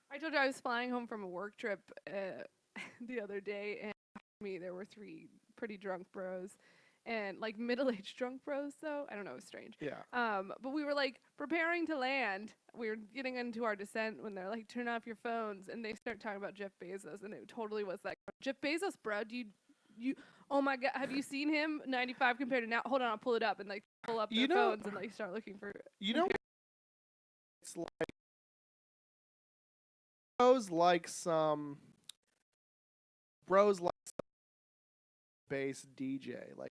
I told you I was flying home from a work trip the other day, and there were 3 pretty drunk bros, and like middle-aged drunk bros. Though I don't know, it was strange. Yeah. But we were like preparing to land. We were getting into our descent when they're like, "Turn off your phones," and they start talking about Jeff Bezos, and it totally was like, Jeff Bezos, bro. Do you? Oh my God, have you seen him? 95 compared to now. Hold on, I'll pull it up and like pull up their phones and like start looking for. It's like bros like some bass DJ like.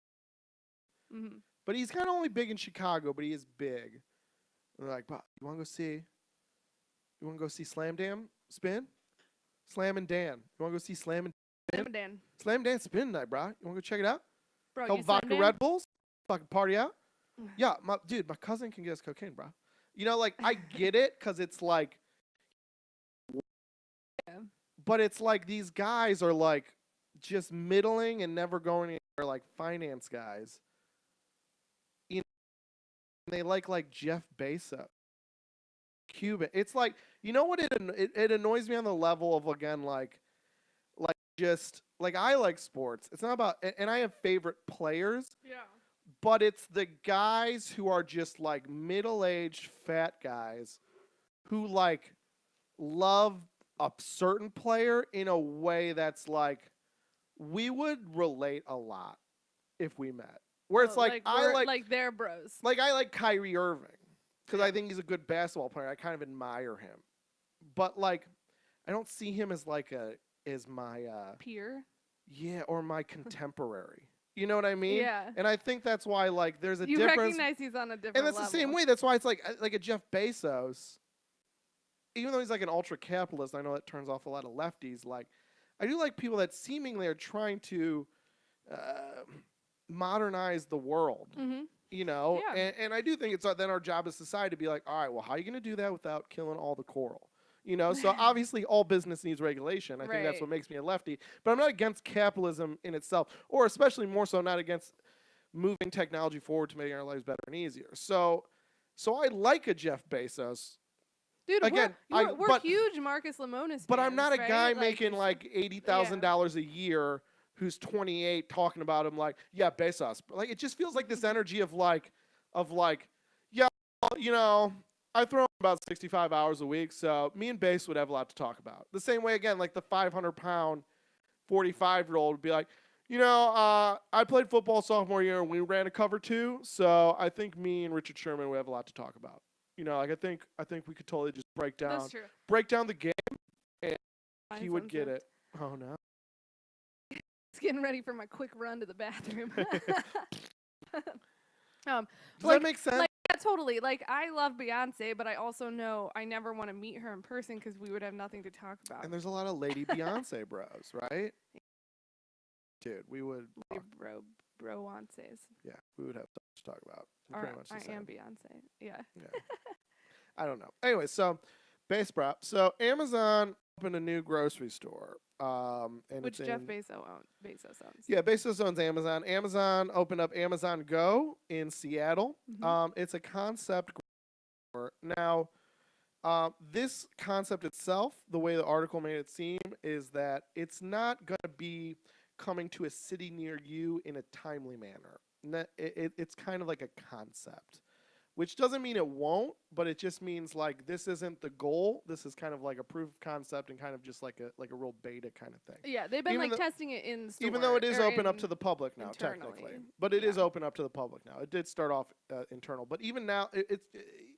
Mm-hmm. But he's kind of only big in Chicago, but he is big. And they're like, "Bro, you want to go see Slam Dan spin? Slam and Dan. You want to go see Slam and Dan? Slam Dan spin tonight, bro. You want to go check it out? Bro, couple vodka Red Bulls, fucking party out. Yeah, my cousin can get us cocaine, bro. Like I get it because it's like, but it's like these guys are like just middling and never going anywhere, like finance guys. They like Jeff Bezos, Cuban. It's like, what it annoys me on the level of, again, like just like I like sports. It's not about, and I have favorite players. Yeah. But it's the guys who are just like middle-aged fat guys who like love a certain player in a way that's like we would relate a lot if we met. Where it's like I like they're bros. Like I like Kyrie Irving because I think he's a good basketball player. I kind of admire him, but like I don't see him as like my peer. Yeah, or my contemporary. You know what I mean? Yeah. And I think that's why like there's a You difference. recognize he's on a different And that's level. the same way. That's why it's like a Jeff Bezos. Even though he's like an ultra capitalist, I know that turns off a lot of lefties. Like, I do like people that seemingly are trying to modernize the world. Mm-hmm. You know, Yeah. and I do think it's then our job as society to be like, all right, well, how are you going to do that without killing all the coral? You know, so obviously all business needs regulation. I think that's Right. what makes me a lefty. But I'm not against capitalism in itself, or especially more so not against moving technology forward to making our lives better and easier. So I like a Jeff Bezos. Dude, Again, we're huge Marcus Lemonis but fans, I'm not a right? guy Like, making like $80,000 a year who's 28 talking about him like, yeah, Bezos. Like it just feels like this energy of like, yeah, you know, I throw about 65 hours a week, so me and Base would have a lot to talk about. The same way again, like the 500-pound 45-year-old would be like, you know, I played football sophomore year and we ran a cover 2, so I think me and Richard Sherman would have a lot to talk about. You know, like I think we could totally just break down the game, and he would get it. Oh no. Just getting ready for my quick run to the bathroom. Does that make sense? Like, yeah, totally. Like, I love Beyonce, but I also know I never want to meet her in person because we would have nothing to talk about. And there's a lot of lady Beyonce bros, right? Dude, we would. Bro-wances. Yeah, we would have so much to talk about. Or I am Beyonce. Yeah. I don't know. Anyway, so base prop. So Amazon opened a new grocery store. And which Jeff Bezos owns. Yeah, Bezos owns Amazon. Amazon opened up Amazon Go in Seattle. Mm-hmm. It's a concept store. Now, this concept itself, the way the article made it seem, is that it's not going to be coming to a city near you in a timely manner. It's kind of like a concept, which doesn't mean it won't, but it just means like this isn't the goal. This is kind of like a proof of concept and kind of just like a real beta kind of thing. Yeah, they've been testing it in the store. Even though it is open up to the public now, internally. technically. But it is open up to the public now. It did start off internal. But even now,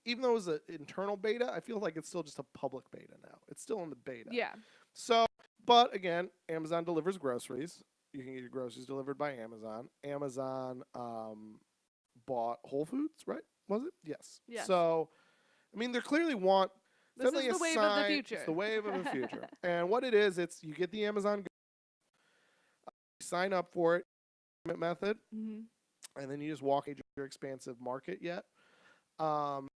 even though it was an internal beta, I feel like it's still just a public beta now. It's still in the beta. Yeah. So, but again, Amazon delivers groceries. You can get your groceries delivered by Amazon. Amazon bought Whole Foods, right? Was it? Yes. So, I mean, they clearly want. This is the wave of the future. It's the wave of the future. And what it is, it's you get the Amazon, sign up for it, payment method, and then you just walk into your expansive market yet. And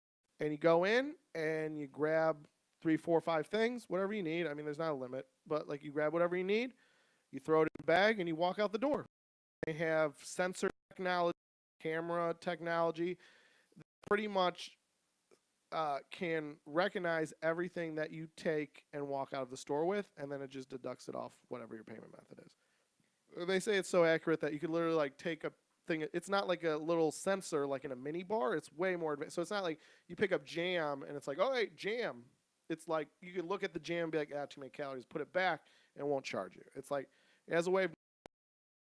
you go in and you grab 3, 4, 5 things, whatever you need. I mean, there's not a limit, but like you grab whatever you need, you throw it in a bag, and you walk out the door. They have sensor technology, camera technology, that pretty much can recognize everything that you take and walk out of the store with, and then it just deducts it off whatever your payment method is. They say it's so accurate that you could literally like take a thing. It's not like a little sensor like in a mini bar. It's way more advanced. So it's not like you pick up jam and it's like, oh, hey, jam. It's like you can look at the jam and be like, too many calories, put it back, and it won't charge you. It's like it has a way of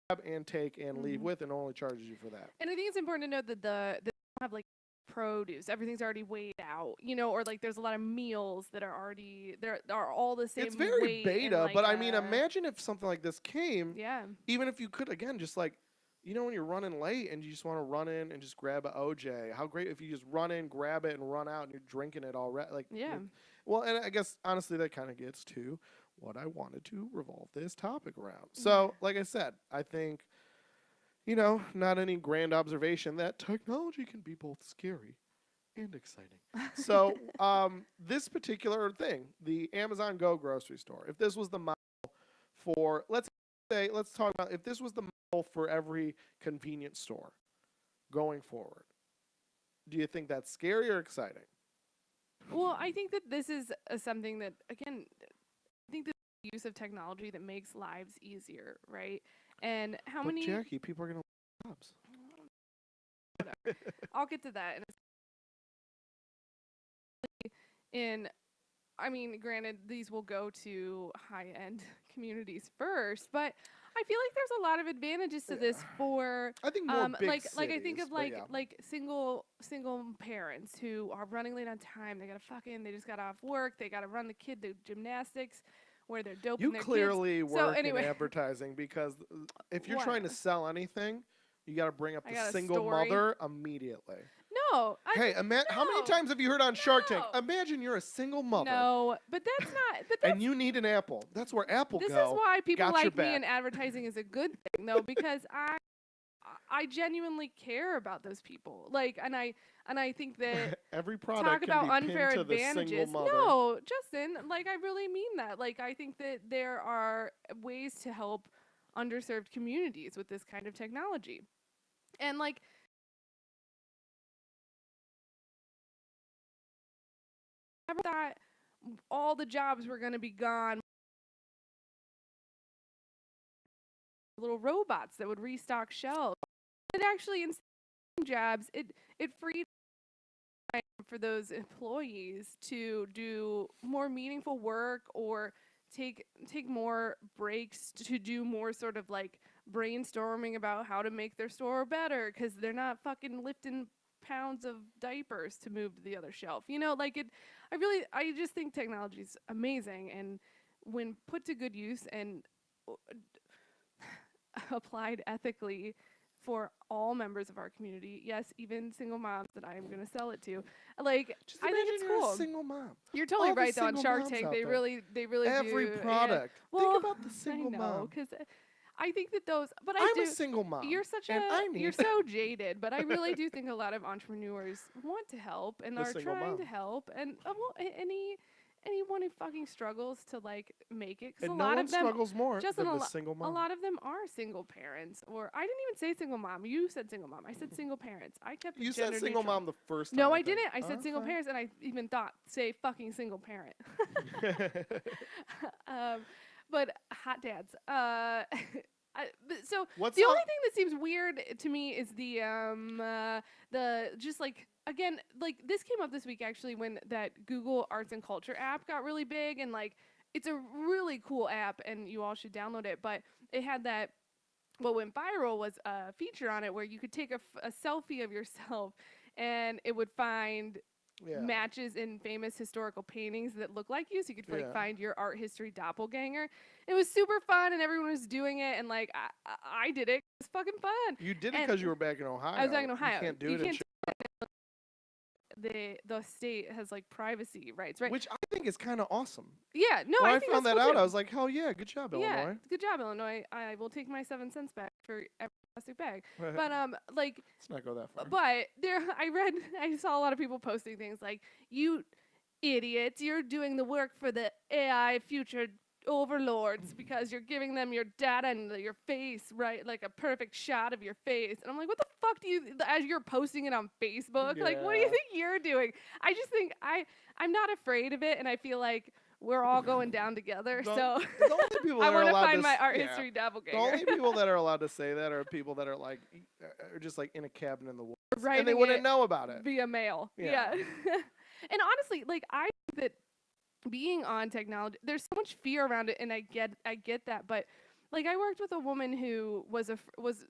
grab and take and leave with, and only charges you for that. And I think it's important to note that they don't have like produce. Everything's already weighed out, or like there's a lot of meals that are already are all the same. It's very beta, like but I mean, imagine if something like this came. Yeah. Even if you could, again, just like, when you're running late and you just want to run in and just grab an OJ. How great if you just run in, grab it, and run out, and you're drinking it already. Like, yeah. Well, and I guess honestly, that kind of gets to what I wanted to revolve this topic around. So, like I said, I think, not any grand observation that technology can be both scary and exciting. So, this particular thing, the Amazon Go grocery store, if this was the model for, let's talk about if this was the model for every convenience store going forward, do you think that's scary or exciting? Well, I think that this is something that, again, I think the use of technology that makes lives easier, right? And But Jackie, people are going to lose jobs. Whatever. I'll get to that I mean, granted, these will go to high-end communities first, but I feel like there's a lot of advantages to this for I think more big like cities, I think of but like single parents who are running late on time. They just got off work. They got to run the kid to gymnastics, where they're doping You their clearly kids. work anyway. in advertising, because if you're What? trying to sell anything, you got to bring up I the got a single story. mother immediately. No. Hey, how many times have you heard on Shark Tank? No. Imagine you're a single mother. No, but that's not. But and you need an Apple. That's where Apple this go. is why people Got your like me back. in advertising is a good thing, though, because I genuinely care about those people. Like, and I think that Every product talk can about be unfair pinned to the single advantages. mother. No, Justin, like I really mean that. Like I think that there are ways to help underserved communities with this kind of technology. And like I never thought all the jobs were going to be gone. Little robots that would restock shelves. It actually, in some jobs, it freed time for those employees to do more meaningful work or take more breaks to do more sort of like brainstorming about how to make their store better because they're not fucking lifting pounds of diapers to move to the other shelf. You know, like I just think technology is amazing, and when put to good use and applied ethically for all members of our community, yes, even single moms that I am going to sell it to. Like, Just I think it's imagine you're cool. a single mom. You're totally All the right though. On single Shark moms Tank, out they there. really Every do. product. Yeah. Think Well, about the single I know, mom. because I think that those. But I'm do. a single mom. You're such and I need you're so jaded, but I really do think a lot of entrepreneurs want to help and The are single trying mom. to help. And anyone who fucking struggles to like make it, because And a no lot one of them, struggles more Justin, than the single a mom. lot of them are single parents, or I didn't even say single mom. You said single mom. I said single parents. I kept it You gender said single neutral. mom the first time. No, I think. didn't. I said single Okay. parents, and I even thought say fucking single parent. But hot dads. So What's the up? only thing that seems weird to me is the just like again like this came up this week actually when that Google Arts and Culture app got really big, and like it's a really cool app and you all should download it, but it had that what went viral was a feature on it where you could take a selfie of yourself and it would find Yeah. matches in famous historical paintings that look like you, so you could like Yeah. find your art history doppelganger. It was super fun and everyone was doing it, and like I did it. It was fucking fun. You did it And because you were back in Ohio. I was back in Ohio. You can't do You it in can't the state has like privacy rights, right? Which I think is kind of awesome. Yeah, no, When I think found that's that cool out, too. I was like, hell yeah, good job, Yeah, Illinois. good job, Illinois. I will take my 7 cents back for every plastic bag. But like, Let's not go that far. but I saw a lot of people posting things like, "You idiots, you're doing the work for the AI future overlords because you're giving them your data and your face, right? Like a perfect shot of your face." And I'm like, what the fuck do you, as you're posting it on Facebook? Like, what do you Yeah. think you're doing? I just think I'm not afraid of it, and I feel like we're all going down together. The- So the only people I that are want to allowed find to my s- art yeah. history The doppelganger. only people that are allowed to say that are people that are like, are just like in a cabin in the woods, and they Writing wouldn't it know about it. via mail. Yeah. And honestly, like I think that being on technology, there's so much fear around it, and I get that, but like I worked with a woman who was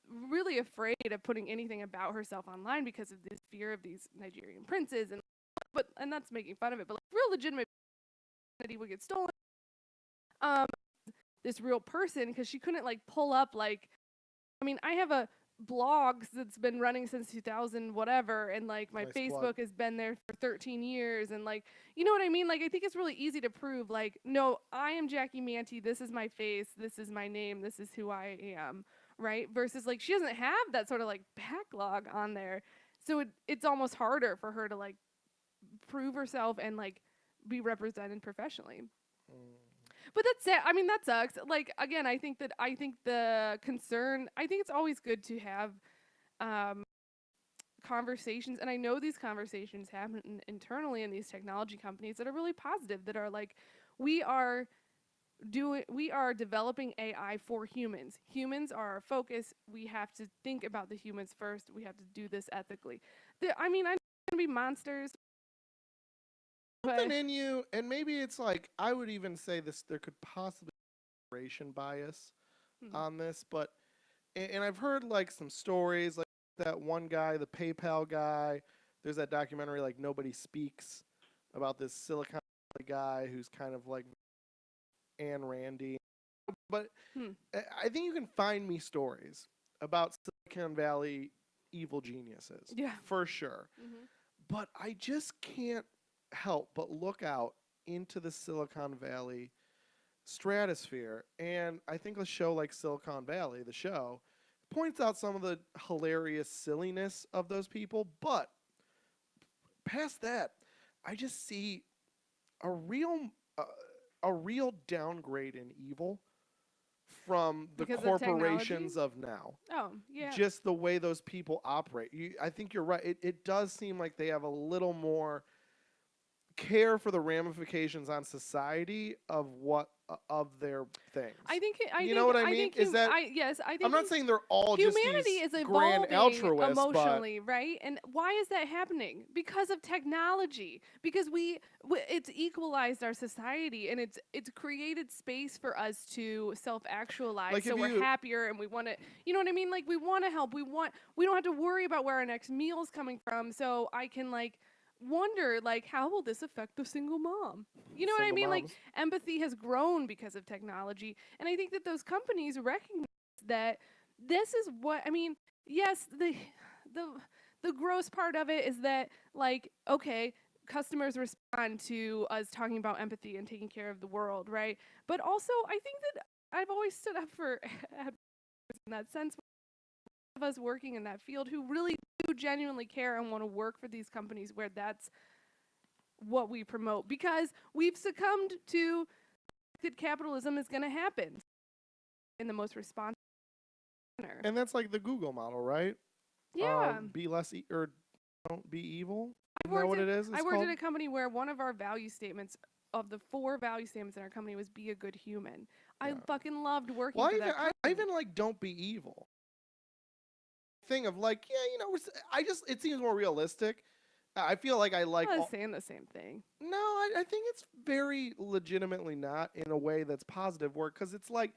really afraid of putting anything about herself online because of this fear of these Nigerian princes, and that's making fun of it, but like real legitimate identity would get stolen. This real person, because she couldn't like pull up like, I mean, I have a blog that's been running since 2000 whatever, and like my Nice Facebook plug. has been there for 13 years, and like, you know what I mean? Like I think it's really easy to prove like, no, I am Jackie Manti, this is my face, this is my name, this is who I am, right? Versus like she doesn't have that sort of like backlog on there, so it's almost harder for her to like prove herself and like be represented professionally. But that's it. I mean, that sucks. Like again, I think the concern. I think it's always good to have um, conversations, and I know these conversations happen internally in these technology companies that are really positive. That are like, we are developing AI for humans. Humans are our focus. We have to think about the humans first. We have to do this ethically. I mean, I'm gonna be monsters. Something in you, and maybe it's like, I would even say this, there could possibly be generation bias on this, but, and I've heard like some stories, like that one guy, the PayPal guy, there's that documentary like Nobody Speaks about this Silicon Valley guy who's kind of like Anne Randy. But Hmm. I think you can find me stories about Silicon Valley evil geniuses. Yeah. For sure. Mm-hmm. But I just can't help but look out into the Silicon Valley stratosphere. And I think a show like Silicon Valley, the show, points out some of the hilarious silliness of those people. But past that, I just see a real uh, a real downgrade in evil from the Because of technology? corporations of now. Oh, yeah. Just the way those people operate. I think you're right. It does seem like they have a little more care for the ramifications on society of what of their things. You know what I mean? Is that yes, I think I'm not saying they're all just humanity these is grand evolving altruists, emotionally, right? And why is that happening? Because of technology. Because it's equalized our society, and it's created space for us to self-actualize. Like so we're happier, and we want to, you know what I mean? Like we want to help. We don't have to worry about where our next meal's coming from. So I can like wonder like how will this affect the single mom? You know what I single mean? Like moms. empathy has grown because of technology, and I think that those companies recognize that this is what I mean. Yes, the the gross part of it is that like okay, customers respond to us talking about empathy and taking care of the world, right? But also I think that I've always stood up for in that sense of us working in that field who really do genuinely care and want to work for these companies where that's what we promote, because we've succumbed to that capitalism is going to happen in the most responsible manner. And that's like the Google model, right? Yeah. Be less or don't be evil. I Isn't that what worked it is? I It's worked called? at a company where one of our value statements of the 4 value statements in our company was be a good human. I Yeah. fucking loved working Well, for that company. I even like don't be evil. Thing of like, yeah, you know, it seems more realistic. I feel like I like. I was saying the same thing. No, I think it's very legitimately not in a way that's positive work because it's like,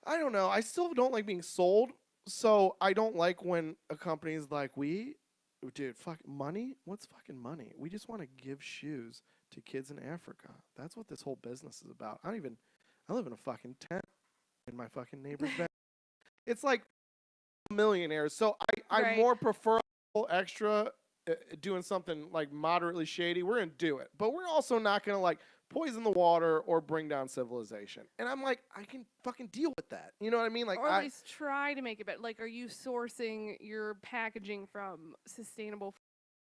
I don't know. I still don't like being sold. So I don't like when a company's like, dude, fuck money? What's fucking money? We just want to give shoes to kids in Africa. That's what this whole business is about. I live in a fucking tent in my fucking neighbor's bed. It's like millionaires. So I Right. more prefer extra doing something like moderately shady. We're going to do it. But we're also not going to like poison the water or bring down civilization. And I'm like, I can fucking deal with that. You know what I mean? Like, Or at least try to make it better. Like, are you sourcing your packaging from sustainable?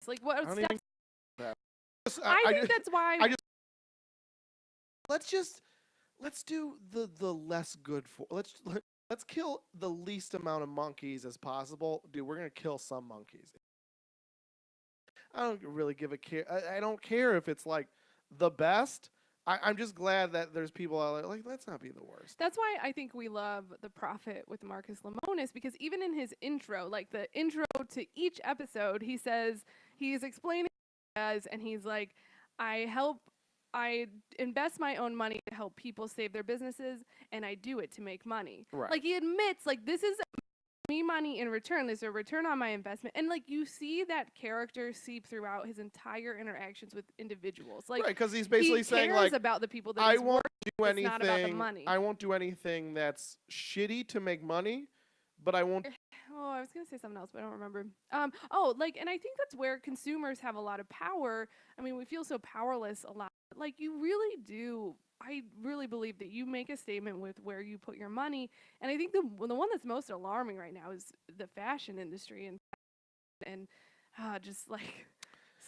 Like, what I don't steps? even that. I think that's why. Let's do the less good for. Let's kill the least amount of monkeys as possible. Dude, we're gonna kill some monkeys. I don't really give a care. I don't care if it's like the best. I'm just glad that there's people out there like, let's not be the worst. That's why I think we love The Prophet with Marcus Lemonis, because even in his intro, like the intro to each episode, he says he's explaining what he does, and he's like, I invest my own money to help people save their businesses, and I do it to make money. Right. Like he admits, like this is me money in return. There's a return on my investment, and like you see that character seep throughout his entire interactions with individuals. Like, right, because he's basically he saying cares like, about the people that I he's won't do it's not about the anything. money. I won't do anything that's shitty to make money, but I won't. Oh, I was gonna say something else, but I don't remember. And I think that's where consumers have a lot of power. I mean, we feel so powerless a lot. Like, you really do. I really believe that you make a statement with where you put your money, and I think the one that's most alarming right now is the fashion industry and just like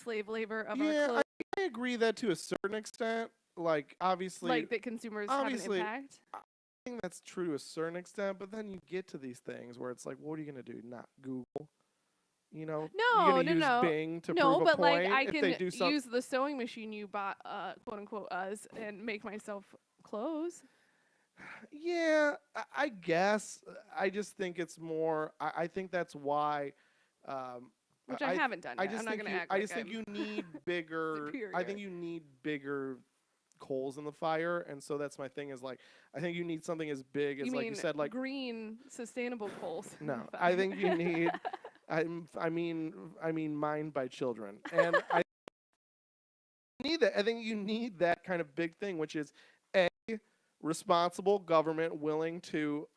slave labor of our Yeah, clothes. I agree that to a certain extent. Like, obviously, Like that consumers have an impact. I think that's true to a certain extent, but then you get to these things where it's like, what are you gonna do? Not Google, you know? You're No, gonna use Bing to no, prove a but point like I if can they do something. use the sewing machine you bought, quote unquote, us, and make myself clothes. Yeah, I guess. I just think it's more. I think that's why. Which I haven't done I yet. just I'm not think gonna act I like just think I'm you need bigger. I superior. think you need bigger coals in the fire, and so that's my thing. Is like I think you need something as big as You like mean you said. Like green, sustainable coals? no, I think you need. I mean, mined by children, and I need that. I think you need that kind of big thing, which is responsible government willing to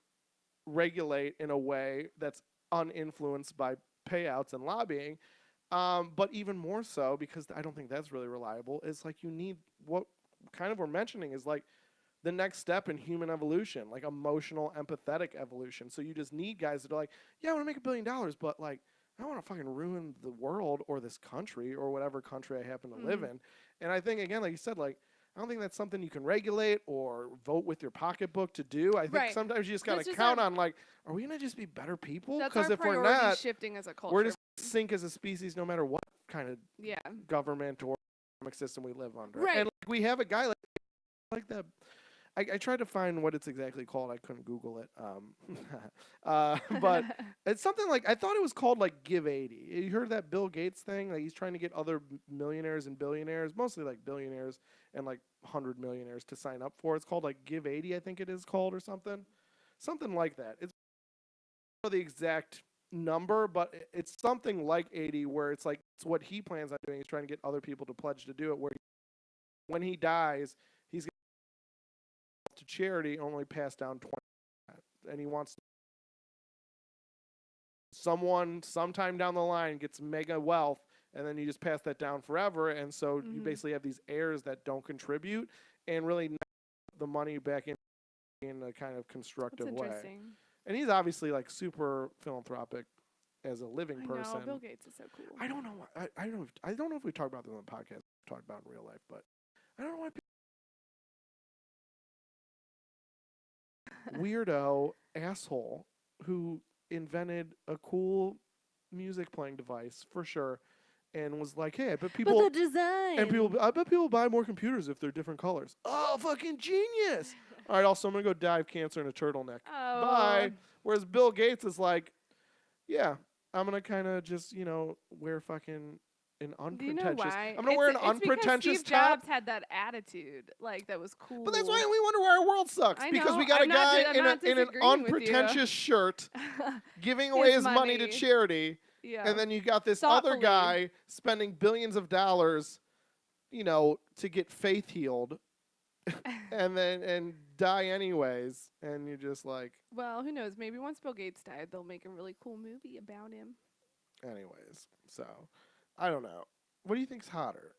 regulate in a way that's uninfluenced by payouts and lobbying. But even more so, because I don't think that's really reliable, is like you need what kind of we're mentioning is like the next step in human evolution, like emotional, empathetic evolution. So you just need guys that are like, yeah, I want to make $1 billion, but like, I don't want to fucking ruin the world or this country or whatever country I happen to live in. And I think, again, like you said, like, I don't think that's something you can regulate or vote with your pocketbook to do. I think sometimes you just got to count on, like, are we going to just be better people? Because if we're not, shifting as a culture. we're just sink as a species no matter what kind of government or economic system we live under. Right. And like, we have a guy like that. I tried to find what it's exactly called. I couldn't Google it. But it's something like, I thought it was called like Give 80. You heard that Bill Gates thing? Like he's trying to get other millionaires and billionaires, mostly like billionaires and like 100 millionaires to sign up for. It's called like Give 80, I think it is called, or something. Something like that. It's not the exact number, but it's something like 80 where it's like, it's what he plans on doing. He's trying to get other people to pledge to do it, where when he dies, he's going to charity only pass down 20%. And he wants someone sometime down the line gets mega wealth, and then you just pass that down forever. And so you basically have these heirs that don't contribute and really not the money back in a kind of constructive way. And he's obviously like super philanthropic as a living person. I know, Bill Gates is so cool. I don't know. I don't know if we talk about this on the podcast. We talked about in real life, but I don't know why weirdo asshole who invented a cool music playing device for sure, and was like, "Hey, I bet people." But the design. And I bet people buy more computers if they're different colors. Oh, fucking genius! All right, also I'm gonna go die of cancer in a turtleneck. Oh. Bye. Whereas Bill Gates is like, yeah, I'm gonna kind of just wear fucking an unpretentious. Do you know why? I'm gonna wear an unpretentious Steve top. Jobs had that attitude, like that was cool. But that's why we wonder why our world sucks. I because know. we got a guy in an unpretentious you. shirt giving away his money to charity. Yeah. And then you got this other guy spending billions of dollars, to get faith healed and die anyways. And you're just like, well, who knows? Maybe once Bill Gates died, they'll make a really cool movie about him. Anyways, so I don't know. What do you think's hotter?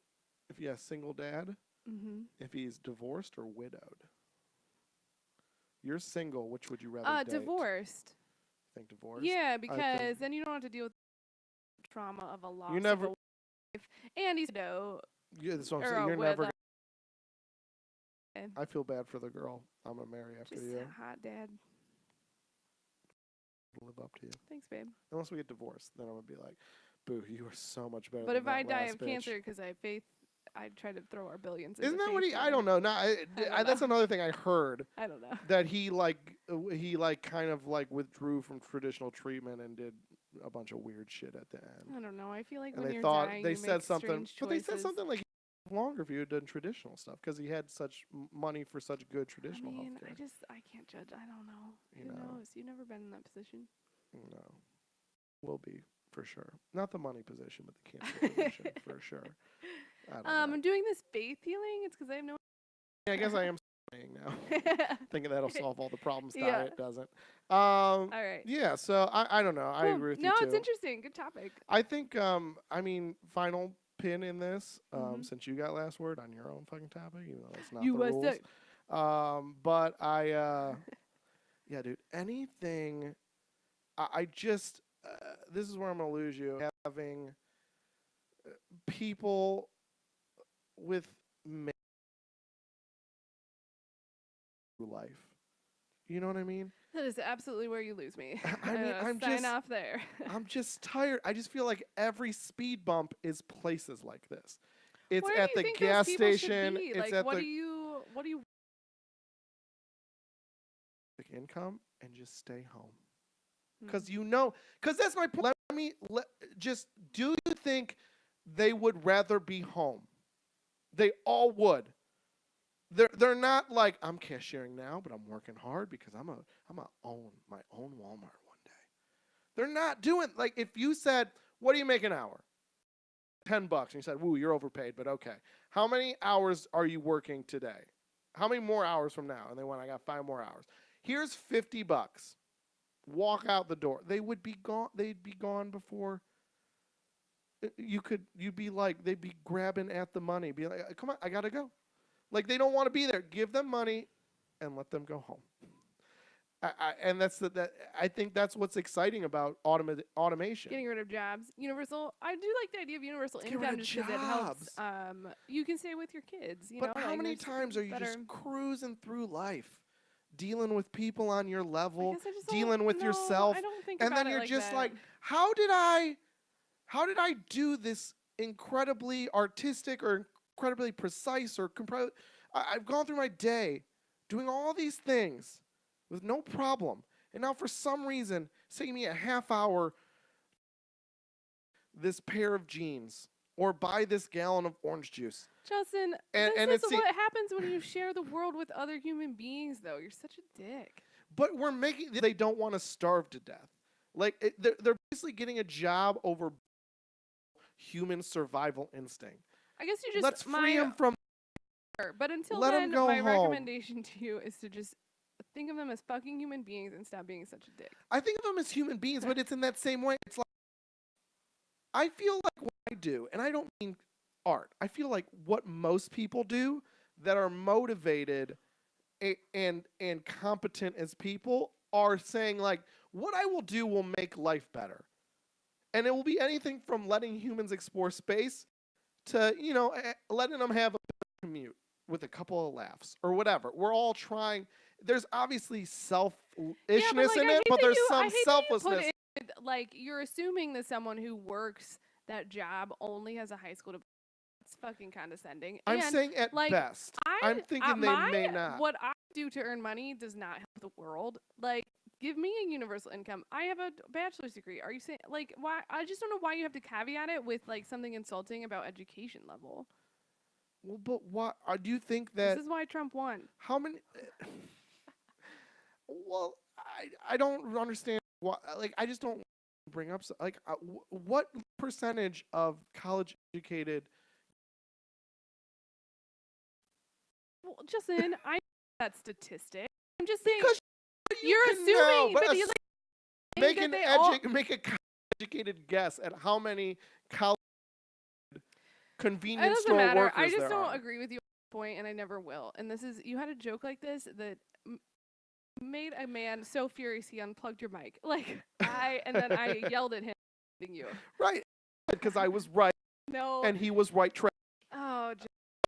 If he has single dad? If he's divorced or widowed? You're single. Which would you rather date? Divorced. Think divorced? Yeah, because then you don't have to deal with the trauma of a loss You never. of a wife. And he's Yeah, that's what I'm saying. You're never. I feel bad for the girl I'm gonna marry after just you. hot dad. Live up to you. Thanks, babe. Unless we get divorced, then I'm gonna be like, "Boo, you are so much better." But than if I that die last of bitch. cancer because I have faith, I'd try to throw our billions. Isn't into that what he? faith I don't know. No, that's another thing I heard. I don't know. That he kind of withdrew from traditional treatment and did a bunch of weird shit at the end. I don't know. I feel like And when they you're thought dying, they you said make something, strange but they said choices. something like longer if you had done traditional stuff because he had such money for such good traditional healthcare. I can't judge. I don't know. You Who know. knows? You've never been in that position. No, will be for sure. Not the money position, but the cancer position for sure. I don't know. I'm doing this faith healing. It's because I have no. Yeah, I guess I am saying now. Thinking that'll solve all the problems. Yeah. It doesn't. All right. Yeah, so I don't know. I agree with you too. No, it's interesting. Good topic. I think final pin in this, since you got last word on your own fucking topic, even though that's not the rules. But yeah, dude, anything. I just this is where I'm gonna lose you. Having people with life. You know what I mean? That is absolutely where you lose me. I'm sign off there. I'm just tired. I just feel like every speed bump is places like this. It's Where at do you the think gas those people should station. be? It's like, at what the do you income and just stay home. Because that's my point. Do you think they would rather be home? They all would. They're not like, I'm cashiering now, but I'm working hard because I'm gonna own my own Walmart one day. They're not doing, like, if you said, what do you make an hour? $10. And you said, woo, you're overpaid, but okay. How many hours are you working today? How many more hours from now? And they went, I got 5 more hours. Here's $50. Walk out the door. They would be gone. They'd be gone before you'd be like, they'd be grabbing at the money. Be like, come on, I got to go. Like, they don't want to be there. Give them money and let them go home. And I think that's what's exciting about automation. Getting rid of jobs. Universal. I do like the idea of universal Let's get rid income of just because it helps. jobs. You can stay with your kids. But know, how like, many there's times are you better- just cruising through life, dealing with people on your I level, guess I just dealing don't- with no, yourself, I don't think and about then it you're like just that. like, how did I do this incredibly artistic or incredibly precise or I've gone through my day doing all these things with no problem. And now for some reason, it's taking me a half hour this pair of jeans or buy this gallon of orange juice. Justin, And this it's is what happens when you share the world with other human beings, though. You're such a dick. But we're making, they don't want to starve to death. Like, they're basically getting a job over human survival instinct. I guess you just Let's free them from. But until Let 'em then, go my home. recommendation to you is to just think of them as fucking human beings and stop being such a dick. I think of them as human beings, but it's in that same way. It's like, I feel like what I do, and I don't mean art. I feel like what most people do that are motivated and competent as people are saying, like, what I will do will make life better. And it will be anything from letting humans explore space to, letting them have a commute with a couple of laughs or whatever. We're all trying. There's obviously selfishness in it, but there's some selflessness. Like, you're assuming that someone who works that job only has a high school diploma. It's fucking condescending. I'm and saying at like, best. I'm thinking they may not. What I do to earn money does not help the world. Like, give me a universal income. I have a bachelor's degree. Are you saying, like, why? I just don't know why you have to caveat it with, like, something insulting about education level. Well, but what do you think that? This is why Trump won. How many? Well, I don't understand why. Like, I just don't bring up like what percentage of college educated. Well, Justin, I know that statistic. I'm just saying. Because you're assuming, but you make a educated guess at how many college convenience store matter. workers I just there don't are. agree with you at this point, and I never will. And this is, you had a joke like this that made a man so furious he unplugged your mic. Like, and then I yelled at him, you. Right, because I was right. No. And he was white trash. Oh,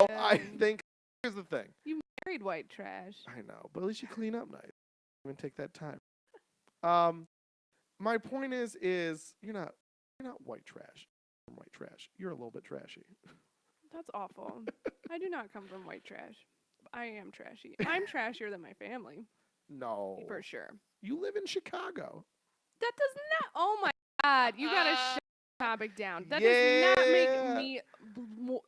So I think here's the thing. You married white trash. I know, but at least you clean up nice. Even take that time. My point is you're not white trash. You're white trash. You're a little bit trashy. That's awful. I do not come from white trash. I am trashy. I'm trashier than my family. No. For sure. You live in Chicago. That does not. Oh my God. You gotta shut the topic down. That does not make me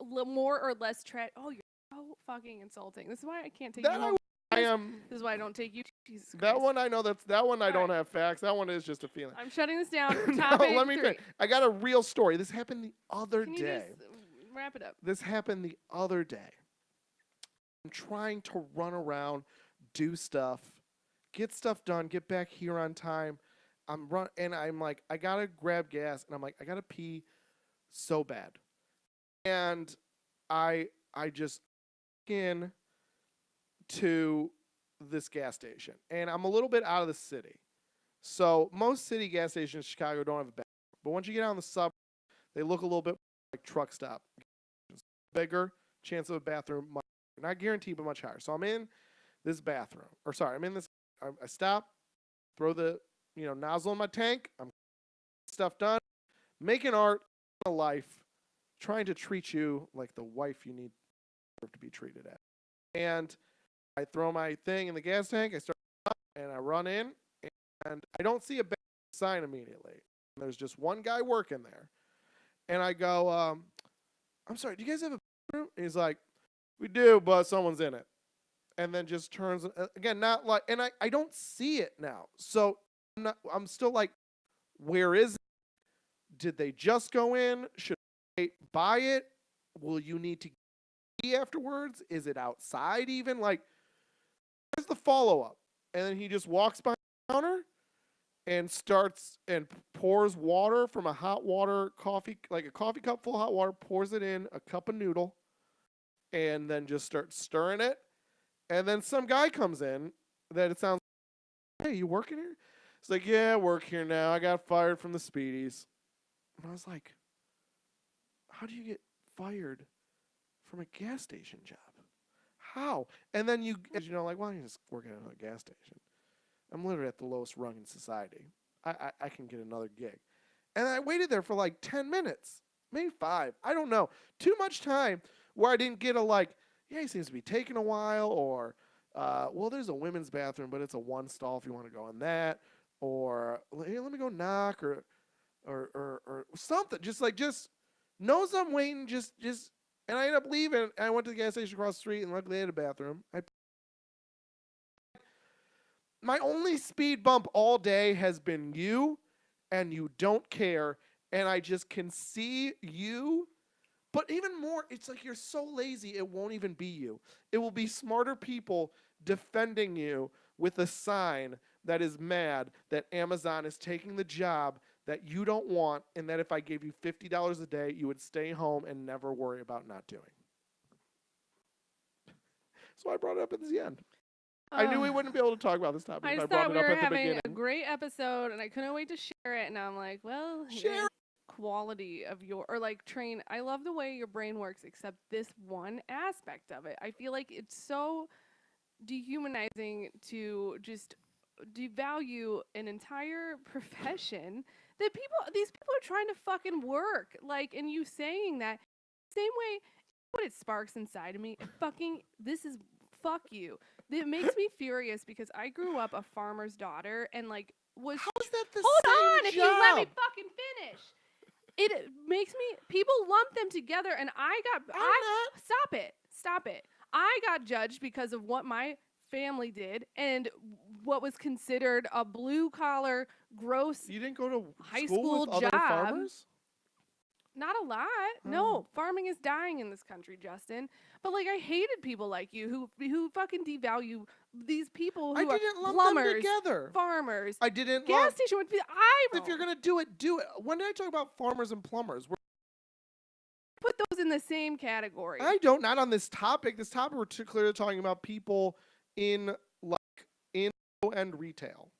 more or less trash. Oh, you're so fucking insulting. This is why I can't take you home. I am. This is why I don't take you. Jesus Christ. That one I know. That one I don't right. have facts. That one is just a feeling. I'm shutting this down. No, Topic let me 3. finish. I got a real story. This happened the other Can day. you just wrap it up? This happened the other day. I'm trying to run around, do stuff, get stuff done, get back here on time. I'm like, I gotta grab gas, and I'm like, I gotta pee so bad, and I just in to this gas station, and I'm a little bit out of the city, so most city gas stations in Chicago don't have a bathroom, but once you get out in the suburbs, they look a little bit like truck stop, bigger chance of a bathroom, not guaranteed, but much higher. So I'm in this bathroom, I'm in this. I stop, throw the nozzle in my tank. I'm stuff done, making art, a life, trying to treat you like the wife you need to be treated as. And I throw my thing in the gas tank. I start up and I run in, and I don't see a sign immediately. There's just one guy working there, and I go, "I'm sorry, do you guys have a bathroom?" And he's like, "We do, but someone's in it." And then just turns again, not like, and I don't see it now. So I'm still like, where is it? Did they just go in? Should I buy it? Will you need to be afterwards? Is it outside even? Like, where's the follow-up? And then he just walks by the counter and starts and pours water from a hot water coffee, like a coffee cup full of hot water, pours it in a cup of noodle, and then just starts stirring it. And then some guy comes in that it sounds like, hey, you working here? It's like, yeah, I work here now. I got fired from the Speedies. And I was like, how do you get fired from a gas station job? How? And then like, well, you're just working at a gas station. I'm literally at the lowest rung in society. I can get another gig. And I waited there for like 10 minutes, maybe 5. I don't know. Too much time where I didn't get yeah, he seems to be taking a while, or, well, there's a women's bathroom, but it's a one stall if you want to go in that, or, hey, let me go knock, or something. Just knows I'm waiting, and I ended up leaving. I went to the gas station across the street, and luckily they had a bathroom. My only speed bump all day has been you, and you don't care, and I just can see you. But even more, it's like you're so lazy, it won't even be you. It will be smarter people defending you with a sign that is mad that Amazon is taking the job that you don't want, and that if I gave you $50 a day, you would stay home and never worry about not doing. So I brought it up at the end. I knew we wouldn't be able to talk about this topic. I just thought we were having a great episode, and I couldn't wait to share it. And I'm like, well, share quality of train. I love the way your brain works, except this one aspect of it. I feel like it's so dehumanizing to just devalue an entire profession that these people are trying to fucking work. And you saying that same way, what it sparks inside of me. Fuck you. It makes me furious because I grew up a farmer's daughter and was. How is that the hold same on, job? if you let me fucking finish. It makes me. People lump them together, and Stop it. I got judged because of what my family did and what was considered a blue collar, gross. You didn't go to high school with job. Other farmers? Not a lot. No, farming is dying in this country, Justin. But I hated people like you who fucking devalue these people who I didn't are lump plumbers, them together. farmers. I didn't. Gas station would be. If you're gonna do it, do it. When did I talk about farmers and plumbers? Put those in the same category. I don't. Not on this topic. This topic we're clearly talking about people in end retail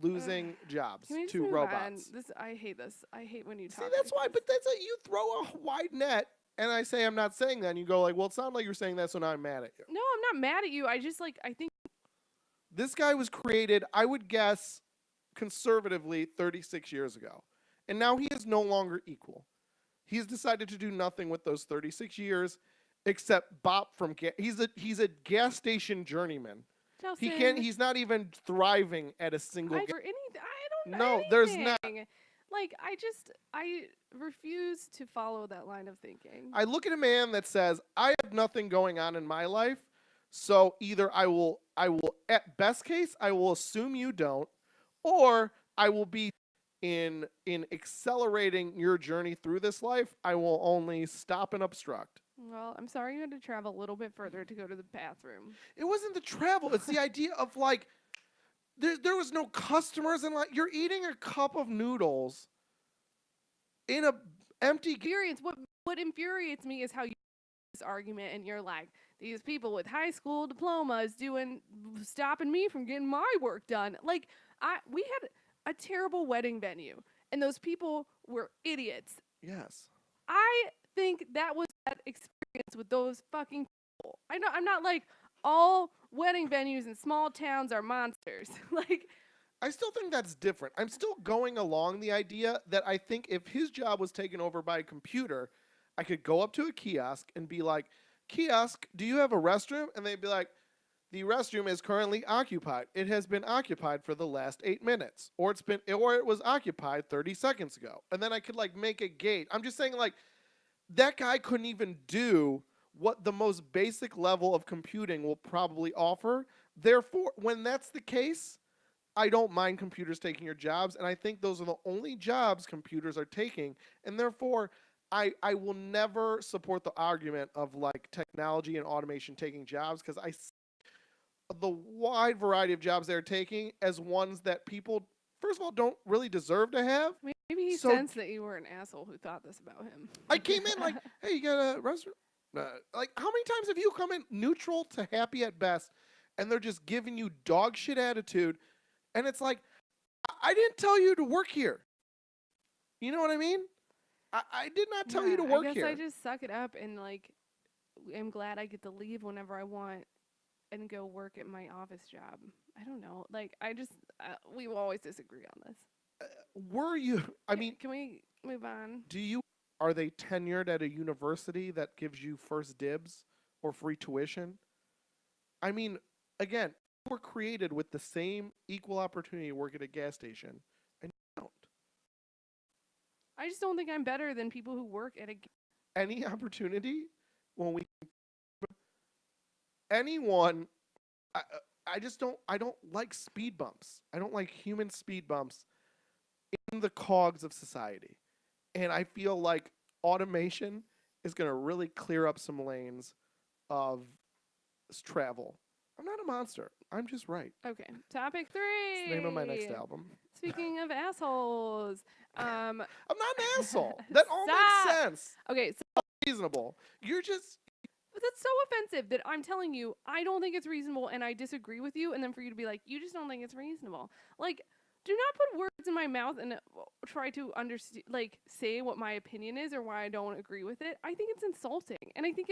losing jobs to robots. I hate this. I hate when you talk. See, that's why. But that's you throw a wide net, and I say I'm not saying that, and you go well, it sounded like you're saying that, so now I'm mad at you. No, I'm not mad at you. I just I think this guy was created, I would guess, conservatively 36 years ago, and now he is no longer equal. He's decided to do nothing with those 36 years, except bop from he's a gas station journeyman. Justin, He's not even thriving at a single. I don't know. No, anything. there's not. I refuse to follow that line of thinking. I look at a man that says, I have nothing going on in my life, so either I will at best case I will assume you don't, or I will be in accelerating your journey through this life. I will only stop and obstruct. Well, I'm sorry you had to travel a little bit further to go to the bathroom. It wasn't the travel. It's the idea of there was no customers, and you're eating a cup of noodles in a empty experience. What infuriates me is how you this argument and you're like, these people with high school diplomas stopping me from getting my work done. We had a terrible wedding venue, and those people were idiots. Yes. I think that was that experience with those fucking people. I'm not all wedding venues in small towns are monsters. I still think that's different. I'm still going along the idea that I think if his job was taken over by a computer, I could go up to a kiosk and be like, kiosk, do you have a restroom? And they'd be like, the restroom is currently occupied. It has been occupied for the last 8 minutes. Or it was occupied 30 seconds ago. And then I could make a gate. I'm just saying that guy couldn't even do what the most basic level of computing will probably offer. Therefore, when that's the case, I don't mind computers taking your jobs, and I think those are the only jobs computers are taking, and therefore, I will never support the argument of technology and automation taking jobs, because the wide variety of jobs they're taking as ones that people, first of all, don't really deserve to have. Maybe he So sensed that you were an asshole who thought this about him. I came in like, hey, you got a restaurant? Like, how many times have you come in neutral to happy at best, and they're just giving you dog shit attitude, and it's like, I didn't tell you to work here. You know what I mean? I did not tell you to work I guess here. I just suck it up and like am glad I get to leave whenever I want and go work at my office job. I don't know. Like I just we will always disagree on this. Were you? I mean, can we move on? do you? Are they tenured at a university that gives you first dibs or free tuition? I mean, again, we're created with the same equal opportunity to work at a gas station, and you don't. I just don't think I'm better than people who work at a. Any opportunity when we anyone, I just don't. I don't like speed bumps. I don't like human speed bumps in the cogs of society, and I feel like automation is going to really clear up some lanes of travel. I'm not a monster. I'm just right. Okay, topic 3. It's the name of my next album. Speaking of assholes, I'm not an asshole. That all makes sense. Okay, so reasonable. You're just. That's so offensive that I'm telling you I don't think it's reasonable and I disagree with you, and then for you to be like, you just don't think it's reasonable. Like, do not put words in my mouth and try to understand, like, say what my opinion is or why I don't agree with it. I think it's insulting, and I think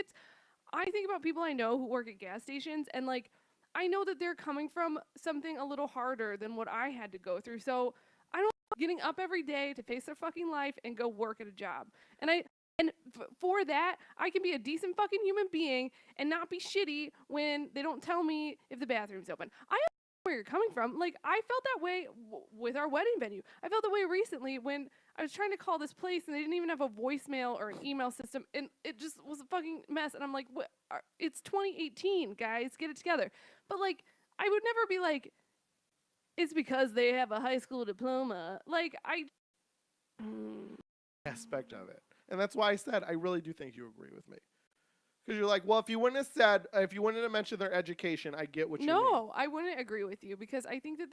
about people I know who work at gas stations, and like, I know that they're coming from something a little harder than what I had to go through. So I don't getting up every day to face their fucking life and go work at a job. And for that, I can be a decent fucking human being and not be shitty when they don't tell me if the bathroom's open. I understand where you're coming from. Like, I felt that way with our wedding venue. I felt that way recently when I was trying to call this place and they didn't even have a voicemail or an email system, and it just was a fucking mess. And I'm like, what? It's 2018, guys, get it together. But like, I would never be like, it's because they have a high school diploma. Like, aspect of it. And that's why I said I really do think you agree with me. Because you're like, well, if you wouldn't have mentioned their education, I get what you mean. No, I wouldn't agree with you because I think that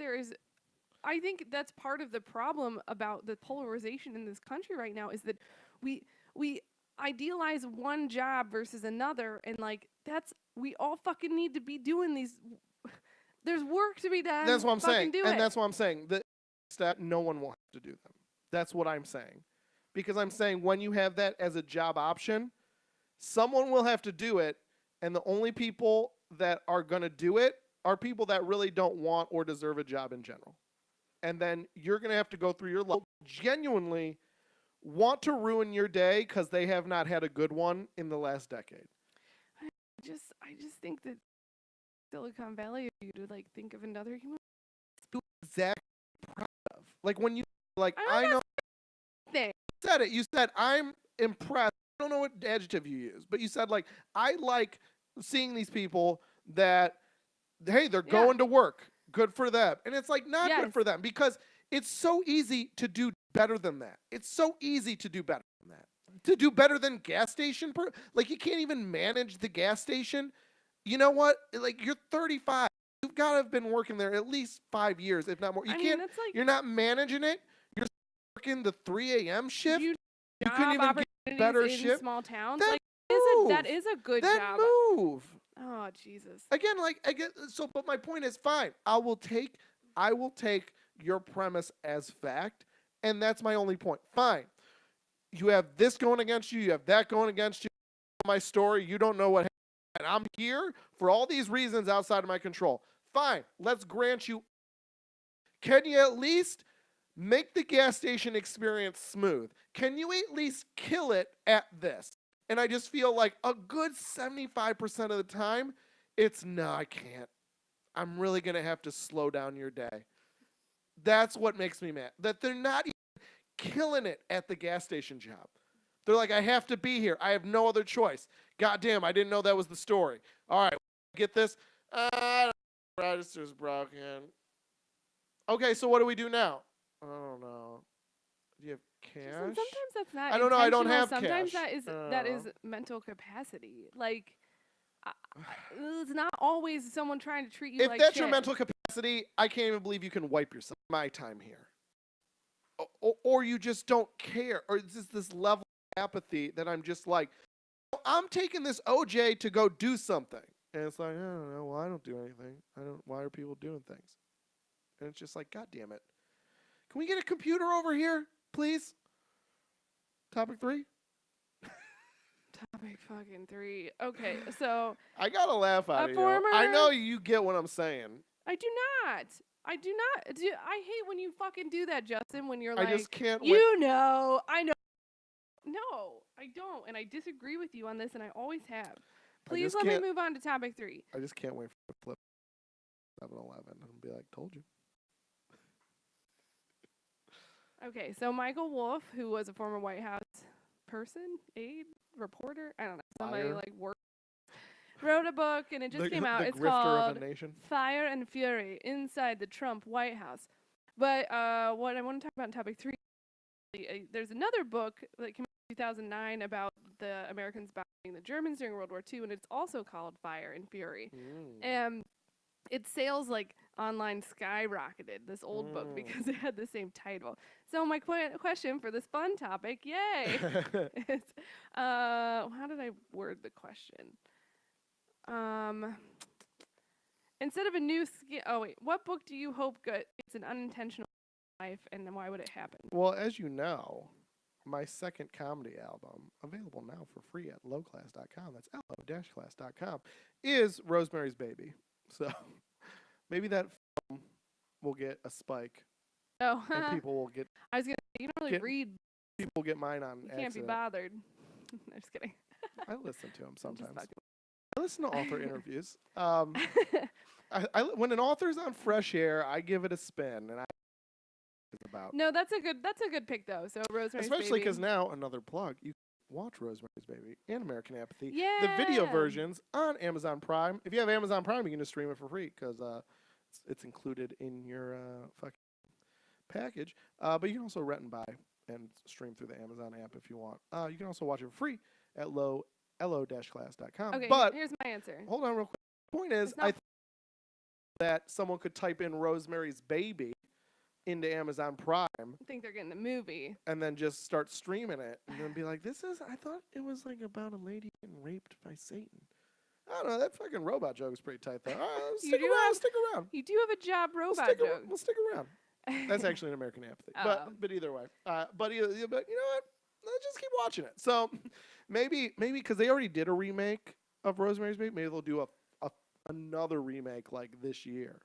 I think that's part of the problem about the polarization in this country right now is that we idealize one job versus another, and like we all fucking need to be doing these. There's work to be done. That's what I'm saying. And that's what I'm saying. That no one will have to do them. That's what I'm saying. Because I'm saying when you have that as a job option, someone will have to do it, and the only people that are going to do it are people that really don't want or deserve a job in general. And then you're going to have to go through your life genuinely want to ruin your day because they have not had a good one in the last decade. I just think that Silicon Valley, you to like think of another human. Exactly proud of. Like when you like I know. Thing. Said it. You said I'm impressed. I don't know what adjective you use, but you said like I like seeing these people that hey, they're going to work. Good for them. And it's like not good for them because it's so easy to do better than that. It's so easy to do better than that. To do better than gas station like you can't even manage the gas station. You know what? Like you're 35. You've got to have been working there at least 5 years, if not more. You're not managing it. You're working the 3 a.m. shift. You couldn't even get better shift. Small towns. That is a good job. Move. Oh Jesus. Again, but my point is fine. I will take your premise as fact, and that's my only point. Fine. You have this going against you. You have that going against you. My story. You don't know what happened. And I'm here for all these reasons outside of my control. Fine. Let's grant you. Can you at least make the gas station experience smooth? Can you at least kill it at this? And I just feel like a good 75% of the time, it's no, I can't. I'm really going to have to slow down your day. That's what makes me mad. That they're not even killing it at the gas station job. They're like, I have to be here. I have no other choice. God damn, I didn't know that was the story. All right, get this. Register's broken. Okay, so what do we do now? I don't know. Do you have cash? Sometimes that's not. I don't know. I don't have Sometimes cash. that is mental capacity. Like, It's not always someone trying to treat you If like that's shit. your mental capacity, I can't even believe you can wipe yourself. My time here. Or you just don't care. Or it's just this level of apathy that I'm just like, I'm taking this OJ to go do something. And it's like, I don't know. Well, I don't do anything. Why are people doing things? And it's just like, God damn it. Can we get a computer over here, please? Topic 3? Topic fucking 3. Okay, so I got a laugh out of you. former- I know you get what I'm saying. I do not. I hate when you fucking do that, Justin, when you're I like, just can't wait. you know, I know. No, I don't. And I disagree with you on this, and I always have. Please just let me can't- move on to topic 3. I just can't wait for the flip 7-Eleven and be like, told you. Okay, so Michael Wolff, who was a former White House person, aide, reporter, I don't know, somebody Liar. like worked, wrote a book, and it just came out. The It's grifter called of a nation. Fire and Fury Inside the Trump White House. But what I want to talk about in topic 3, there's another book that came out in 2009 about the Americans battling the Germans during World War II, and it's also called Fire and Fury. And its sales like online skyrocketed, this old book, because it had the same title. So my question for this fun topic, yay, is, how did I word the question? Instead of a new skill, what book do you hope gets an unintentional life, and why would it happen? Well, as you know, my second comedy album, available now for free at lowclass.com, that's lo-class.com, is Rosemary's Baby. So maybe that film will get a spike, Oh, and people will get I was gonna say, you don't really read. people get mine on You can't accident. be bothered. I'm just kidding. I listen to them I'm just sometimes. fucking- I listen to author interviews. When an author's on Fresh Air, I give it a spin, and it's about. No, that's a good pick though. So Rosemary's Especially Baby. because now, another plug, you can watch Rosemary's Baby and American Apathy, Yeah. the video versions on Amazon Prime. If you have Amazon Prime, you can just stream it for free because it's included in your fucking package. But you can also rent and buy and stream through the Amazon app if you want. You can also watch it for free at lo-class.com. Okay, But here's my answer. hold on real quick. The point is, It's not- I think that someone could type in Rosemary's Baby into Amazon Prime I think they're getting the movie. and then just start streaming it and then be like, I thought it was like about a lady getting raped by Satan. I don't know, that fucking robot joke is pretty tight though. Stick around. You do have a job robot joke. We'll stick around. That's actually an American Apathy. Oh. But either way. But you know what? Let's just keep watching it. So maybe because they already did a remake of Rosemary's Baby, maybe they'll do another remake like this year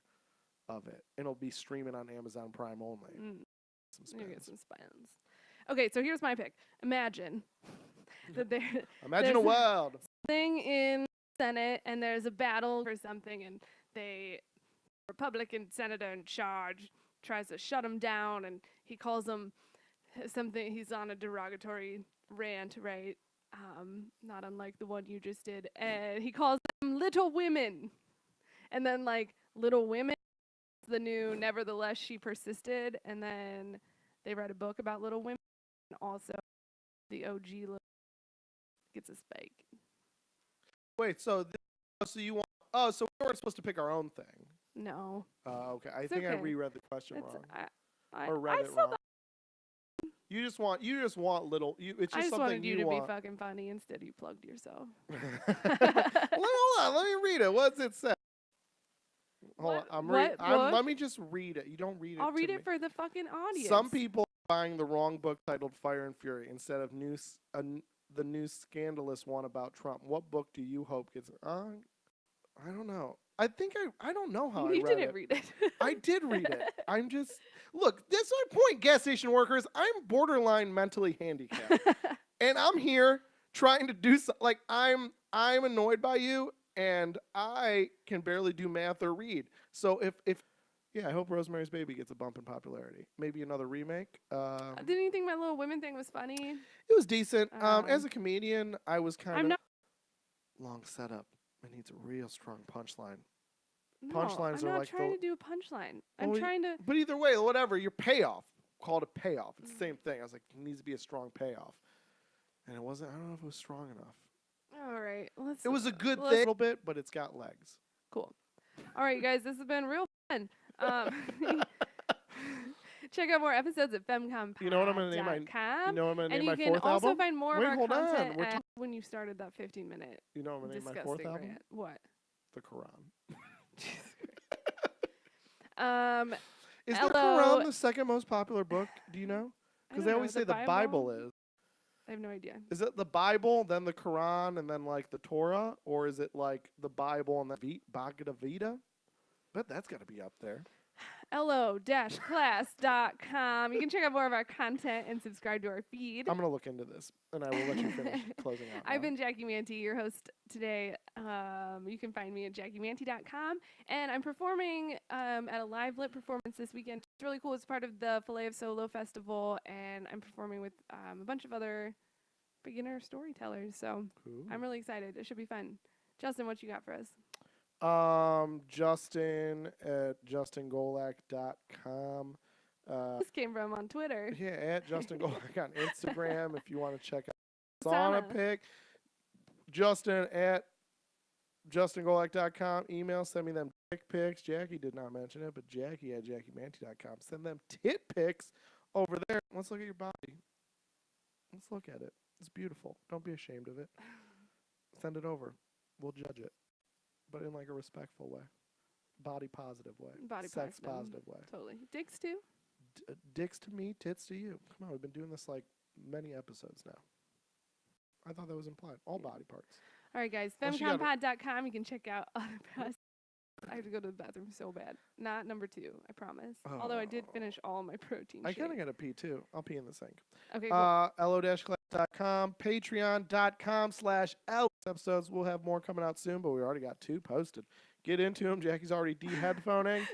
of it, and it'll be streaming on Amazon Prime only. You get some spins. Okay, so here's my pick. Imagine that Imagine a world. Thing in the Senate, and there's a battle for something, and Republican senator in charge tries to shut him down, and he calls him something. He's on a derogatory rant, right? Not unlike the one you just did, and he calls them little women, and then like Little Women, the new Nevertheless She Persisted, and then they write a book about Little Women, and also the OG gets a spike. Wait, so you want? So we weren't supposed to pick our own thing. No. Okay. I It's think I okay. reread the question It's, wrong, or read it wrong. You just want little. It's I just just something wanted you to want. be fucking funny. Instead, you plugged yourself. Hold on. Let me read it. What's it say? Hold on. Let me just read it. You don't read it. I'll read to it me. for the fucking audience. Some people are buying the wrong book titled Fire and Fury instead of the new scandalous one about Trump. What book do you hope gets? I don't know. I think I don't know how You I read didn't it. read it. I did read it. I'm just look. That's my point, gas station workers. I'm borderline mentally handicapped, and I'm here trying to do something. Like I'm annoyed by you, and I can barely do math or read. So if I hope Rosemary's Baby gets a bump in popularity. Maybe another remake. Didn't you think my Little Women thing was funny? It was decent. As a comedian, I was kind of long setup. It needs a real strong punchline. No, Punchlines I'm are not like trying to do a punchline. I'm Well, trying to. But either way, whatever, your payoff. Call it a payoff. It's the same thing. I was like, it needs to be a strong payoff. And it wasn't, I don't know if it was strong enough. All right. It was a good thing, a little bit, but it's got legs. Cool. All right, you guys, this has been real fun. Check out more episodes at FemComPod.com. You know what I'm gonna name my fourth album? And you can also find more of our content Hold on. at when you started that 15-minute. You know what I'm gonna name my fourth album? Rant. What? The Quran. Is hello. the Quran the second most popular book? Do you know? Because they always say the Bible is. I have no idea. Is it the Bible, then the Quran, and then like the Torah, or is it like the Bible and the Bhagavad Gita? But that's got to be up there. lo-class.com. You can check out more of our content and subscribe to our feed. I'm going to look into this, and I will let you finish closing out. I've been Jackie Manti, your host today. You can find me at JackieManti.com. And I'm performing at a live lit performance this weekend. It's really cool. It's part of the Filet of Solo Festival, and I'm performing with a bunch of other beginner storytellers. So cool. I'm really excited. It should be fun. Justin, what you got for us? Justin at JustinGolak.com. This came from on Twitter. Yeah, at Justin Golak on Instagram if you want to check out Sauna pic. Justin at JustinGolak.com. Email, send me them dick pics. Jackie did not mention it, but Jackie at JackieManti.com. Send them tit pics over there. Let's look at your body. Let's look at it. It's beautiful. Don't be ashamed of it. Send it over. We'll judge it. But in like a respectful way. Body positive way. Sex positive way. Totally. Dicks too? Dicks to me, tits to you. Come on, we've been doing this like many episodes now. I thought that was implied. All body parts. All right, guys. FemComPod.com. You can check out other podcasts. I have to go to the bathroom so bad. Not number 2, I promise. Oh. Although I did finish all my protein shake. I kind of got to pee too. I'll pee in the sink. Okay, cool. lo-class.com, patreon.com/L. Episodes. We'll have more coming out soon, but we already got 2 posted. Get into them. Jackie's already de-headphoning.